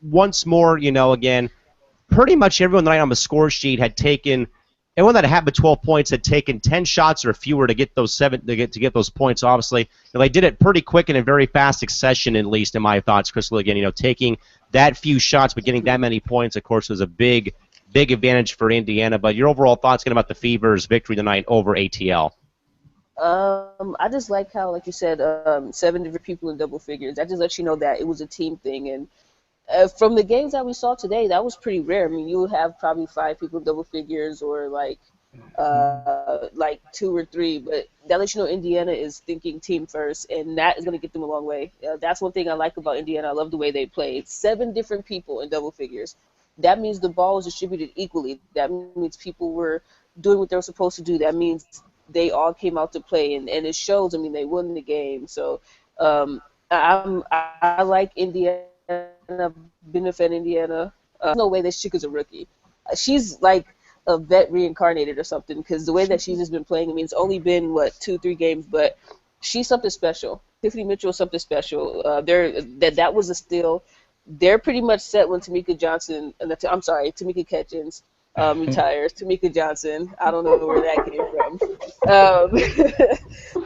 once more, again, pretty much everyone tonight on the score sheet had taken. Everyone that had 12 points had taken 10 shots or fewer to get those those points. Obviously, they did it pretty quick in a very fast succession. At least in my thoughts, Crystal. Again, taking that few shots but getting that many points, of course, was a big advantage for Indiana. But your overall thoughts about the Fever's victory tonight over ATL? I just like how, like you said, 7 different people in double figures. That just lets you know that it was a team thing. And from the games that we saw today, that was pretty rare. I mean, you would have probably 5 people in double figures, or like 2 or 3, but that lets you know Indiana is thinking team first, and that is going to get them a long way. That's one thing I like about Indiana. I love the way they play. 7 different people in double figures. That means the ball was distributed equally. That means people were doing what they were supposed to do. That means they all came out to play, and it shows. I mean, they won the game. So I like Indiana. I've been a fan of Indiana. There's no way this chick is a rookie. She's like a vet reincarnated or something, because the way that she's just been playing, I mean, it's only been, 2-3 games, but she's something special. Tiffany Mitchell is something special. That was a steal. They're pretty much set when Tamika Catchings retires. Tamika Johnson, I don't know where that came from.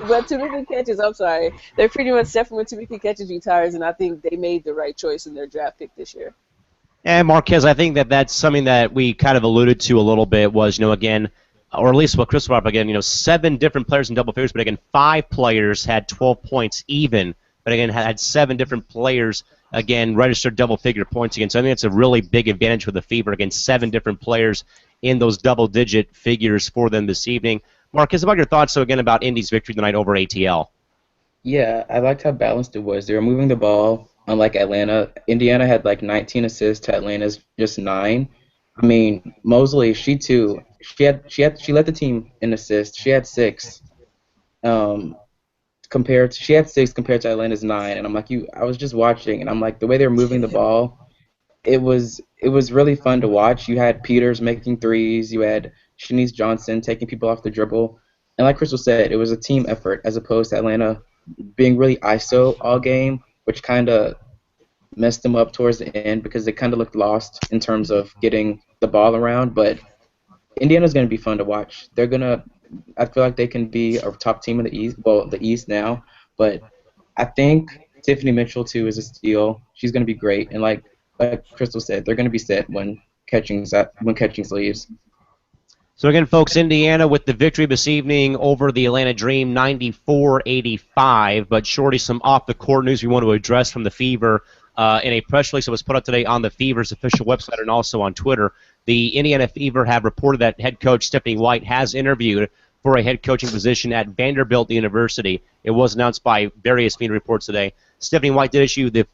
But Tamika Catchings, I'm sorry. They're pretty much set for when Tamika Catchings retires, and I think they made the right choice in their draft pick this year. And Marquez, I think that's something that we kind of alluded to a little bit was, again, or at least what Chris brought up again, 7 different players in double figures, but again, 5 players had 12 points even, but again, had 7 different players, again, registered double-figure points again. So I think it's a really big advantage for the Fever. Again, 7 different players in those double-digit figures for them this evening. Marcus, about your thoughts, again, about Indy's victory tonight over ATL? Yeah, I liked how balanced it was. They were moving the ball, unlike Atlanta. Indiana had 19 assists to Atlanta's just 9. I mean, Mosley, she led the team in assists. She had 6. She had 6 compared to Atlanta's 9, and I was just watching, and I'm like, the way they were moving the ball, it was really fun to watch. You had Peters making threes, you had Shanice Johnson taking people off the dribble, and like Crystal said, it was a team effort as opposed to Atlanta being really ISO all game, which kind of messed them up towards the end because they kind of looked lost in terms of getting the ball around. But Indiana's going to be fun to watch. I feel like they can be a top team in the East. Well, the East now, but I think Tiffany Mitchell too is a steal. She's going to be great, and like Crystal said, they're going to be set when Catchings leaves. So again, folks, Indiana with the victory this evening over the Atlanta Dream, 94-85. But Shorty, some off-the-court news we want to address from the Fever. In a press release that was put up today on the Fever's official website and also on Twitter, the Indiana Fever have reported that head coach Stephanie White has interviewed for a head coaching position at Vanderbilt University. It was announced by various media reports today. Stephanie White did issue the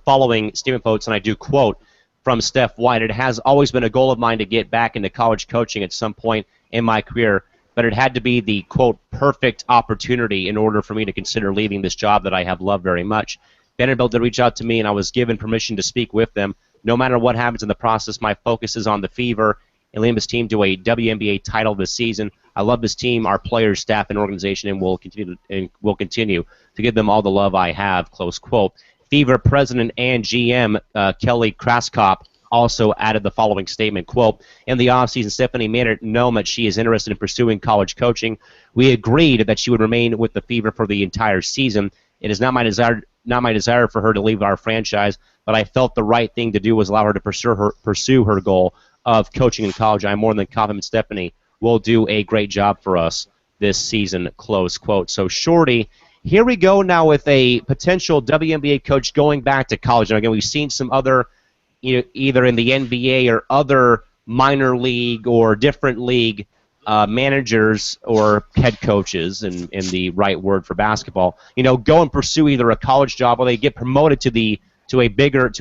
following statement, folks, and I do quote from Steph White: "It has always been a goal of mine to get back into college coaching at some point in my career, but it had to be the, quote, perfect opportunity in order for me to consider leaving this job that I have loved very much. Vanderbilt did reach out to me, and I was given permission to speak with them. No matter what happens in the process, my focus is on the Fever and leading this team to a WNBA title this season. I love this team, our players, staff, and organization, and will continue to give them all the love I have," close quote. Fever president and GM Kelly Kraskop also added the following statement, quote, "In the offseason, Stephanie made it known that she is interested in pursuing college coaching. We agreed that she would remain with the Fever for the entire season. It is not my desire for her to leave our franchise, but I felt the right thing to do was allow her to pursue her goal of coaching in college. I'm more than confident Stephanie will do a great job for us this season," close quote. So, Shorty, here we go now with a potential WNBA coach going back to college. Now, again, we've seen some other, either in the NBA or other minor league or different league managers or head coaches, in the right word for basketball, go and pursue either a college job or they get promoted to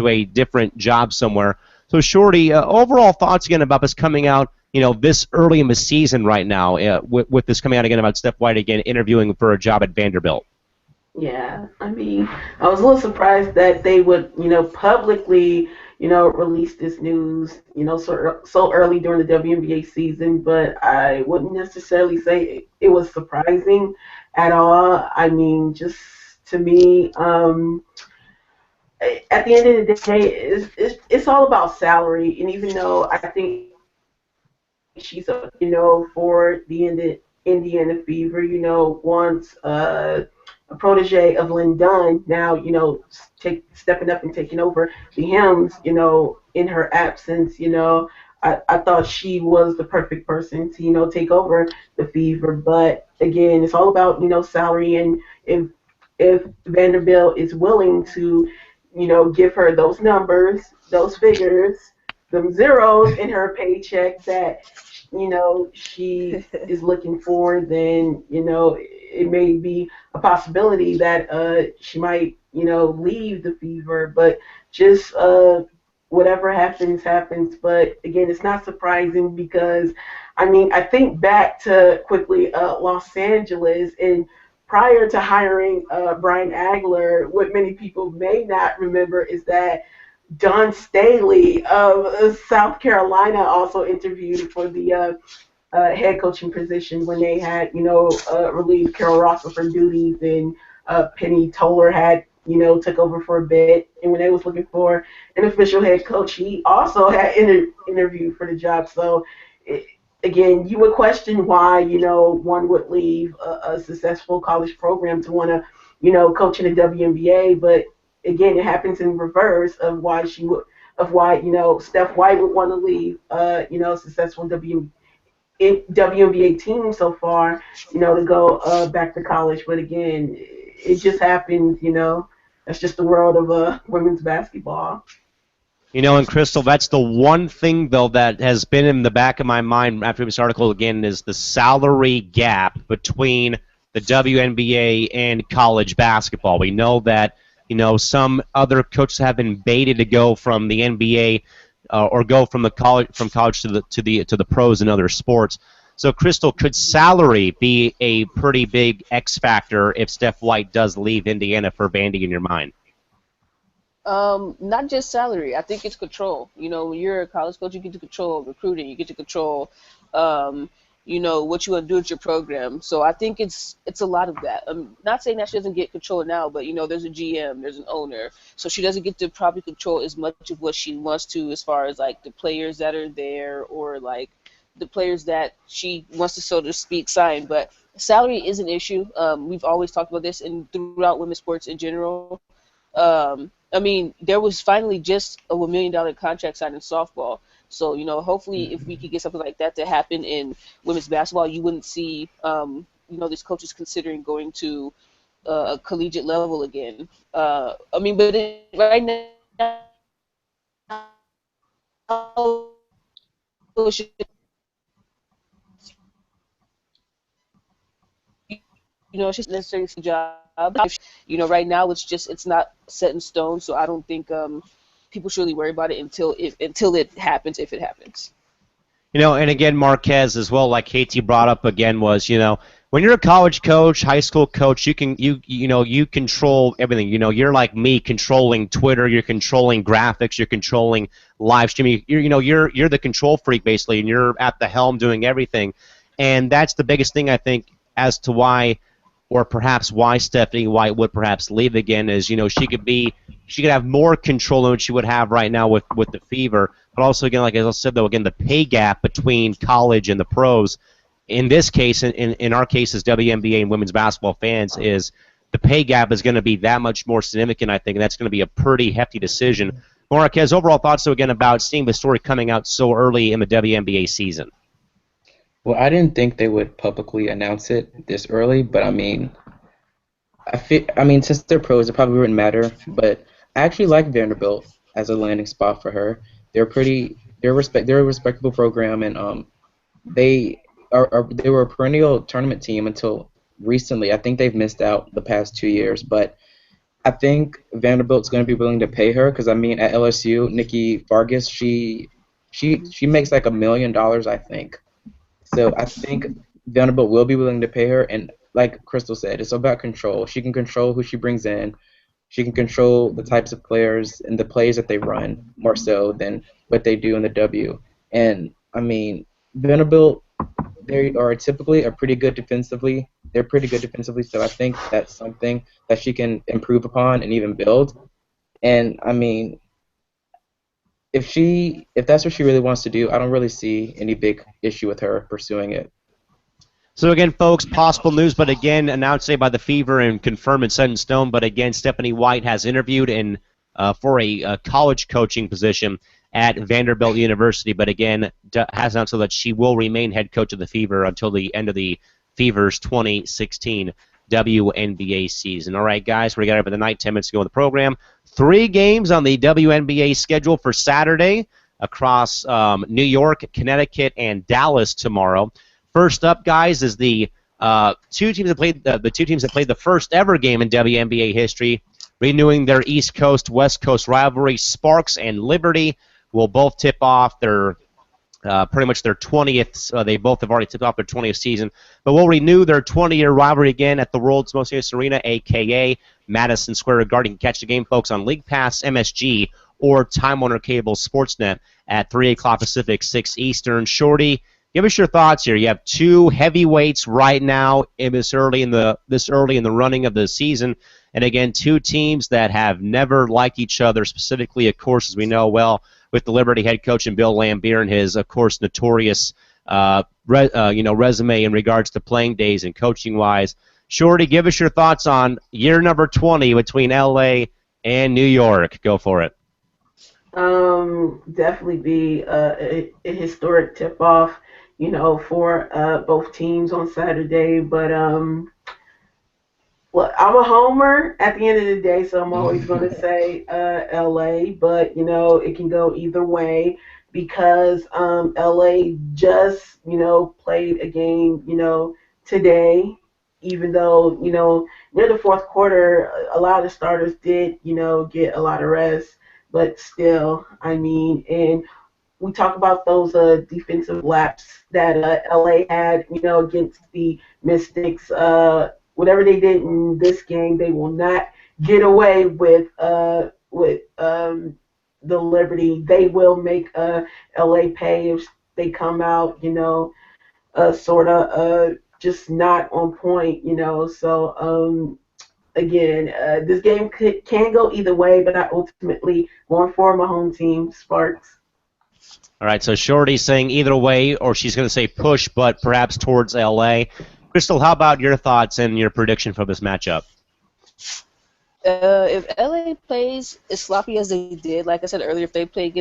a different job somewhere. So, Shorty, overall thoughts again about this coming out, this early in the season right now, with this coming out again about Steph White again interviewing for a job at Vanderbilt. Yeah, I mean, I was a little surprised that they would, publicly, release this news, so early during the WNBA season. But I wouldn't necessarily say it was surprising at all. I mean, just to me, at the end of the day, it's all about salary. And even though I think she's for the Indiana Fever, once a protege of Lynn Dunn, now, stepping up and taking over the hymns, in her absence, I thought she was the perfect person to, take over the Fever. But again, it's all about, salary. And if Vanderbilt is willing to, give her those numbers, those figures, some zeros in her paycheck that she is looking for, then it may be a possibility that she might leave the Fever. But just whatever happens happens. But again, it's not surprising because I mean I think back to quickly Los Angeles, and prior to hiring Brian Agler, what many people may not remember is that Don Staley of South Carolina also interviewed for the head coaching position when they had, relieved Carol Ross of her duties, and Penny Toller had, took over for a bit. And when they was looking for an official head coach, he also had interviewed for the job. So, again, you would question why, one would leave a successful college program to want to, coach in the WNBA, but again, it happens in reverse of why Steph White would want to leave, a successful WNBA team so far, to go back to college. But again, it just happens, That's just the world of women's basketball. And Crystal, that's the one thing, though, that has been in the back of my mind after this article again is the salary gap between the WNBA and college basketball. We know that, some other coaches have been baited to go from the NBA or go from college to the pros in other sports. So, Crystal, could salary be a pretty big X factor if Steph White does leave Indiana for Vandy in your mind? Not just salary. I think it's control. When you're a college coach, you get to control recruiting. You get to control, what you want to do with your program. So I think it's a lot of that. I'm not saying that she doesn't get control now, but there's a GM, there's an owner, so she doesn't get to probably control as much of what she wants to, as far as like the players that are there, or like the players that she wants to, so to speak, sign. But salary is an issue. We've always talked about this, and throughout women's sports in general. I mean, there was finally just a $1 million contract signed in softball. So, hopefully if we could get something like that to happen in women's basketball, you wouldn't see, these coaches considering going to a collegiate level again. I mean, but right now, it's just, it's just necessarily a job. Right now it's not set in stone, so I don't think people should really worry about it until it happens, if it happens. And again, Marquez as well, like Katie brought up again, was when you're a college coach, high school coach, you control everything. You're like me, controlling Twitter, you're controlling graphics, you're controlling live streaming. You're the control freak basically, and you're at the helm doing everything. And that's the biggest thing I think as to why, or perhaps why Stephanie White would perhaps leave again, is she could have more control than what she would have right now with the Fever. But also again, like as I said though, again the pay gap between college and the pros, in this case, in our case as WNBA and women's basketball fans, is the pay gap is going to be that much more significant, I think, and that's going to be a pretty hefty decision. Marquez, overall thoughts though again about seeing the story coming out so early in the WNBA season? Well, I didn't think they would publicly announce it this early, but I mean, since they're pros, it probably wouldn't matter. But I actually like Vanderbilt as a landing spot for her. They're a respectable program, and they they were a perennial tournament team until recently. I think they've missed out the past 2 years, but I think Vanderbilt's going to be willing to pay her because I mean at LSU, Nikki Vargas, she makes like $1 million, I think. So I think Vanderbilt will be willing to pay her, and like Crystal said, it's about control. She can control who she brings in. She can control the types of players and the plays that they run more so than what they do in the W. And I mean, Vanderbilt, they are typically are pretty good defensively. They're pretty good defensively, so I think that's something that she can improve upon and even build. And I mean, if that's what she really wants to do, I don't really see any big issue with her pursuing it. So again, folks, possible news, but again, announced today by the Fever and confirmed and set in stone. But again, Stephanie White has interviewed for a college coaching position at Vanderbilt University, but again, has announced that she will remain head coach of the Fever until the end of the Fever's 2016 WNBA season. All right, guys, we got over the night, 10 minutes to go in the program. 3 games on the WNBA schedule for Saturday across New York, Connecticut, and Dallas tomorrow. First up, guys, is the two teams that played the first ever game in WNBA history, renewing their East Coast West Coast rivalry. Sparks and Liberty will both tip off their pretty much their 20th. They both have already tipped off their 20th season, but will renew their 20-year rivalry again at the world's most famous arena, aka Madison Square Garden. You can catch the game, folks, on League Pass, MSG, or Time Warner Cable Sportsnet at 3 o'clock Pacific, 6 Eastern. Shorty, give us your thoughts here. You have 2 heavyweights right now this early in the running of the season, and again, 2 teams that have never liked each other. Specifically, of course, as we know well, with the Liberty head coach and Bill Lambier and his, of course, notorious resume in regards to playing days and coaching wise. Shorty, give us your thoughts on year number 20 between LA and New York. Go for it. Definitely be a historic tip-off, for both teams on Saturday. But well, I'm a homer at the end of the day, so I'm always going to say LA. But it can go either way because LA just played a game today. Even though near the fourth quarter, a lot of the starters did get a lot of rest. But still, I mean, and we talk about those defensive laps that LA had, against the Mystics. Whatever they did in this game, they will not get away with the Liberty. They will make LA pay if they come out, sort of just not on point, So again, this game can go either way, but I ultimately going for my home team, Sparks. All right, so Shorty's saying either way, or she's going to say push, but perhaps towards LA. Crystal, how about your thoughts and your prediction for this matchup? If LA plays as sloppy as they did, like I said earlier, if they play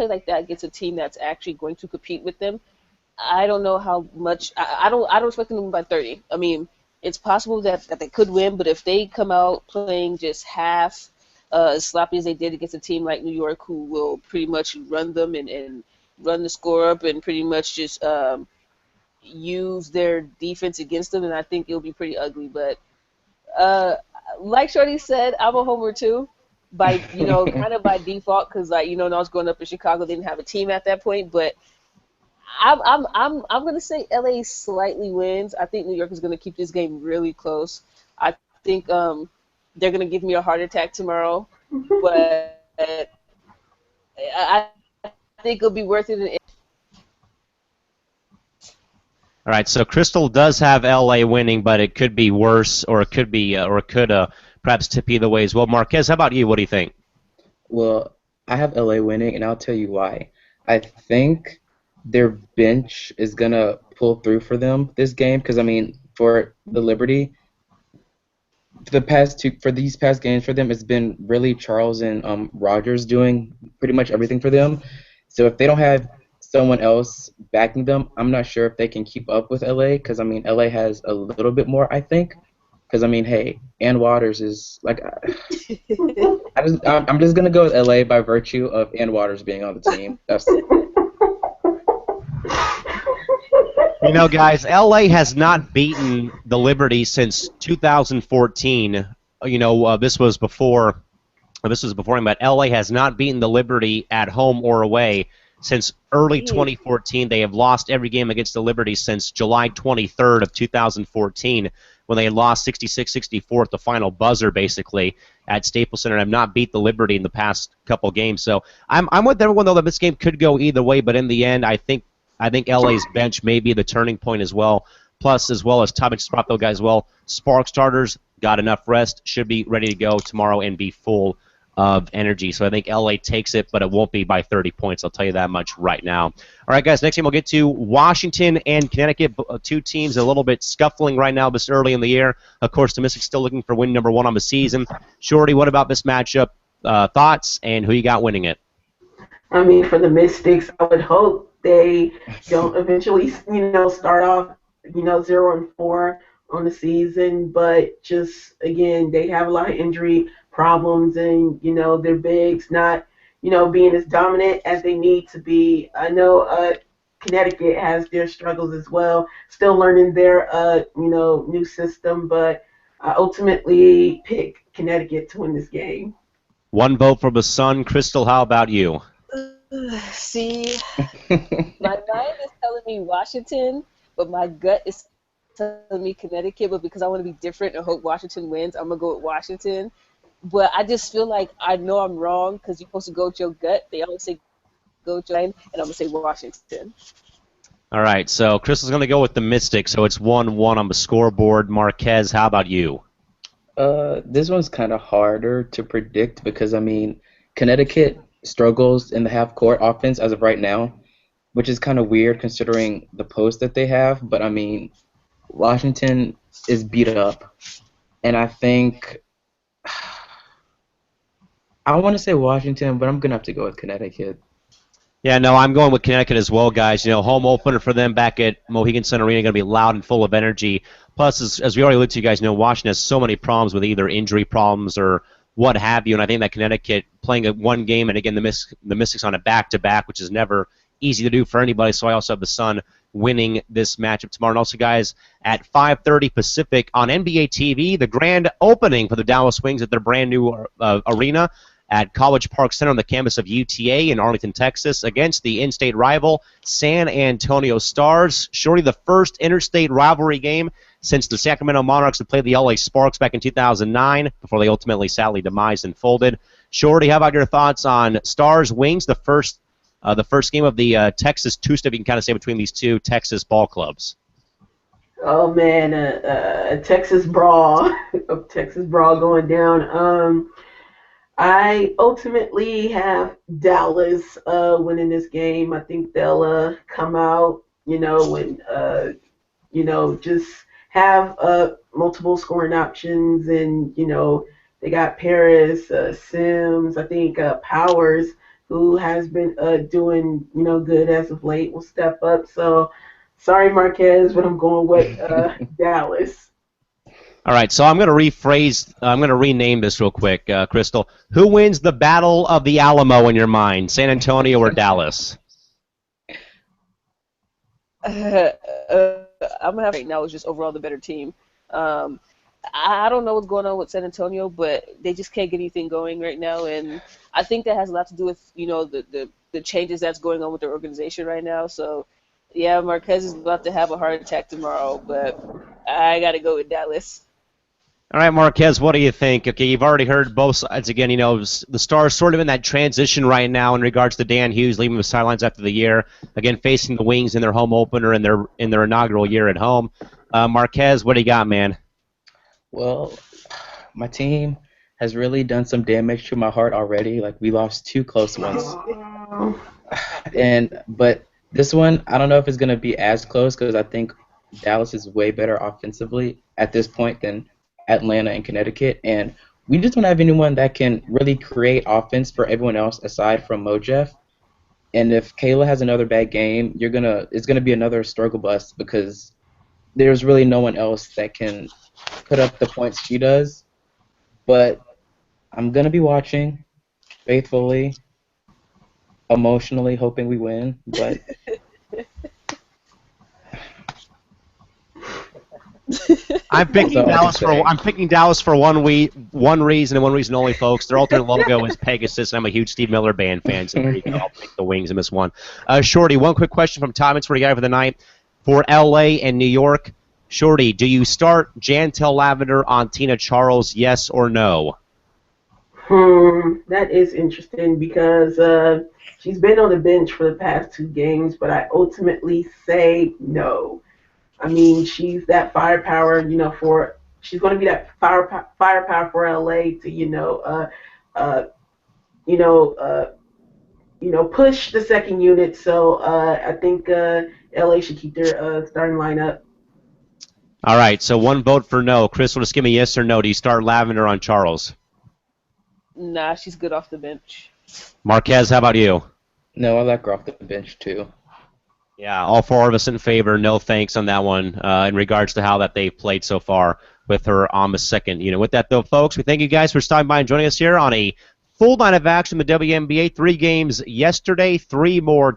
like that against a team that's actually going to compete with them, I don't know how much. I don't expect them to win by 30. I mean, it's possible that they could win, but if they come out playing just half as sloppy as they did against a team like New York, who will pretty much run them and run the score up and pretty much just use their defense against them, and I think it'll be pretty ugly. But like Shorty said, I'm a homer too, by kind of by default, because when I was growing up in Chicago, they didn't have a team at that point. But I'm gonna say LA slightly wins. I think New York is gonna keep this game really close. I think they're gonna give me a heart attack tomorrow, but I think it'll be worth it. All right, so Crystal does have LA winning, but it could be worse, or it could perhaps tip either way as well. Marquez, how about you? What do you think? Well, I have LA winning, and I'll tell you why. I think their bench is gonna pull through for them this game, because I mean, for the Liberty, for these past games for them, it's been really Charles and Rogers doing pretty much everything for them. So if they don't have someone else backing them, I'm not sure if they can keep up with LA, because I mean, LA has a little bit more, I think. Because I mean, hey, Ann Waters is like, I'm just gonna go with LA by virtue of Ann Waters being on the team. Guys, LA has not beaten the Liberty since 2014. This was before. This was before him, but LA has not beaten the Liberty at home or away since early Jeez. 2014. They have lost every game against the Liberty since July 23rd of 2014, when they had lost 66-64 at the final buzzer, basically, at Staples Center, and have not beat the Liberty in the past couple games. So I'm with everyone, though, that this game could go either way, but in the end, I think LA's bench may be the turning point as well. Plus, as well as Tommy Sprato guys, as well, Spark starters got enough rest, should be ready to go tomorrow and be full of energy. So I think LA takes it, but it won't be by 30 points. I'll tell you that much right now. All right, guys, next game we'll get to Washington and Connecticut, two teams a little bit scuffling right now this early in the year. Of course, the Mystics still looking for win number 1 on the season. Shorty, what about this matchup? Thoughts, and who you got winning it? I mean, for the Mystics, I would hope they don't eventually, start off, 0-4 on the season. But just again, they have a lot of injury problems, and their bigs not, being as dominant as they need to be. I know Connecticut has their struggles as well, still learning their new system, but I ultimately pick Connecticut to win this game. One vote for the Sun. Crystal, how about you? See, my mind is telling me Washington, but my gut is telling me Connecticut. But because I want to be different and hope Washington wins, I'm gonna go with Washington. But I just feel like I know I'm wrong because you're supposed to go with your gut. They always say go with your mind, and I'm gonna say Washington. All right, so Crystal's going to go with the Mystics, so it's 1-1 on the scoreboard. Marquez, how about you? This one's kind of harder to predict because, I mean, Connecticut struggles in the half-court offense as of right now, which is kind of weird considering the post that they have. But, I mean, Washington is beat up, and I think I want to say Washington, but I'm going to have to go with Connecticut. Yeah, no, I'm going with Connecticut as well, guys. Home opener for them back at Mohegan Sun Arena, going to be loud and full of energy. Plus, as we already alluded to, you guys Washington has so many problems with either injury problems or what have you, and I think that Connecticut playing one game, and again, the Mystics on a back-to-back, which is never easy to do for anybody, so I also have the Sun winning this matchup tomorrow. And also, guys, at 5:30 Pacific on NBA TV, the grand opening for the Dallas Wings at their brand-new arena at College Park Center on the campus of UTA in Arlington, Texas, against the in-state rival San Antonio Stars. Shorty, the first interstate rivalry game since the Sacramento Monarchs had played the LA Sparks back in 2009 before they ultimately sadly demised and folded. Shorty, how about your thoughts on Stars Wings, the first game of the Texas two-step, you can kind of say, between these two Texas ball clubs? Oh man, a Texas brawl, a Texas brawl going down. I ultimately have Dallas winning this game. I think they'll come out, and just have multiple scoring options, and they got Paris, Sims. I think Powers, who has been doing good as of late, will step up. So sorry, Marquez, but I'm going with Dallas. All right, so I'm going to rename this real quick, Crystal. Who wins the Battle of the Alamo in your mind, San Antonio or Dallas? I'm gonna have right now is just overall the better team. I don't know what's going on with San Antonio, but they just can't get anything going right now, and I think that has a lot to do with the changes that's going on with their organization right now. So yeah, Marquez is about to have a heart attack tomorrow, but I got to go with Dallas. All right, Marquez, what do you think? Okay, you've already heard both sides. Again, the Stars sort of in that transition right now in regards to Dan Hughes leaving the sidelines after the year. Again, facing the Wings in their home opener in their inaugural year at home. Marquez, what do you got, man? Well, my team has really done some damage to my heart already. Like, we lost 2 close ones. But this one, I don't know if it's going to be as close because I think Dallas is way better offensively at this point than Atlanta and Connecticut, and we just don't have anyone that can really create offense for everyone else aside from Mojef. And if Kayla has another bad game, it's gonna be another struggle bus because there's really no one else that can put up the points she does. But I'm gonna be watching faithfully, emotionally, hoping we win. But I'm picking That's all I can Dallas for say. I'm picking Dallas for one reason and one reason only, folks. Their alternate logo is Pegasus, and I'm a huge Steve Miller Band fan, so there you go. I'll pick the Wings in this one. Shorty, one quick question from Thomas for you guys for the night. For LA and New York, Shorty, do you start Jantel Lavender on Tina Charles, yes or no? That is interesting because she's been on the bench for the past 2 games, but I ultimately say no. I mean, she's that firepower, she's going to be that firepower for LA to, uh, you know, uh, push the second unit. So I think LA should keep their starting lineup. All right, so one vote for no. Crystal, just give me yes or no. Do you start Lavender on Charles? Nah, she's good off the bench. Marquez, how about you? No, I like her off the bench too. Yeah, all four of us in favor. No thanks on that one in regards to how that they've played so far with her on the second. With that, though, folks, we thank you guys for stopping by and joining us here on a full night of action in the WNBA. 3 games yesterday, 3 more,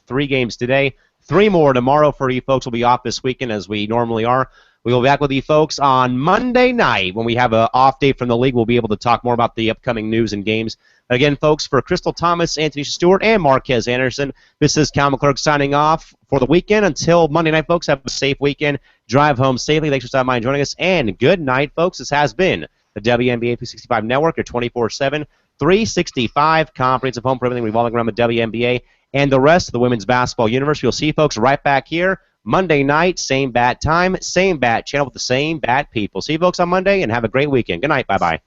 3 games today, 3 more tomorrow for you folks. We'll be off this weekend as we normally are. We will be back with you folks on Monday night when we have an off day from the league. We'll be able to talk more about the upcoming news and games. Again, folks, for Crystal Thomas, Anthony Stewart, and Marquez Anderson, this is Cal McClurg signing off for the weekend. Until Monday night, folks, have a safe weekend. Drive home safely. Thanks for stopping by and joining us. And good night, folks. This has been the WNBA 365 Network, your 24/7, 365 comprehensive home for everything revolving around the WNBA and the rest of the women's basketball universe. We'll see you folks right back here Monday night, same bat time, same bat channel with the same bat people. See you folks on Monday, and have a great weekend. Good night. Bye-bye.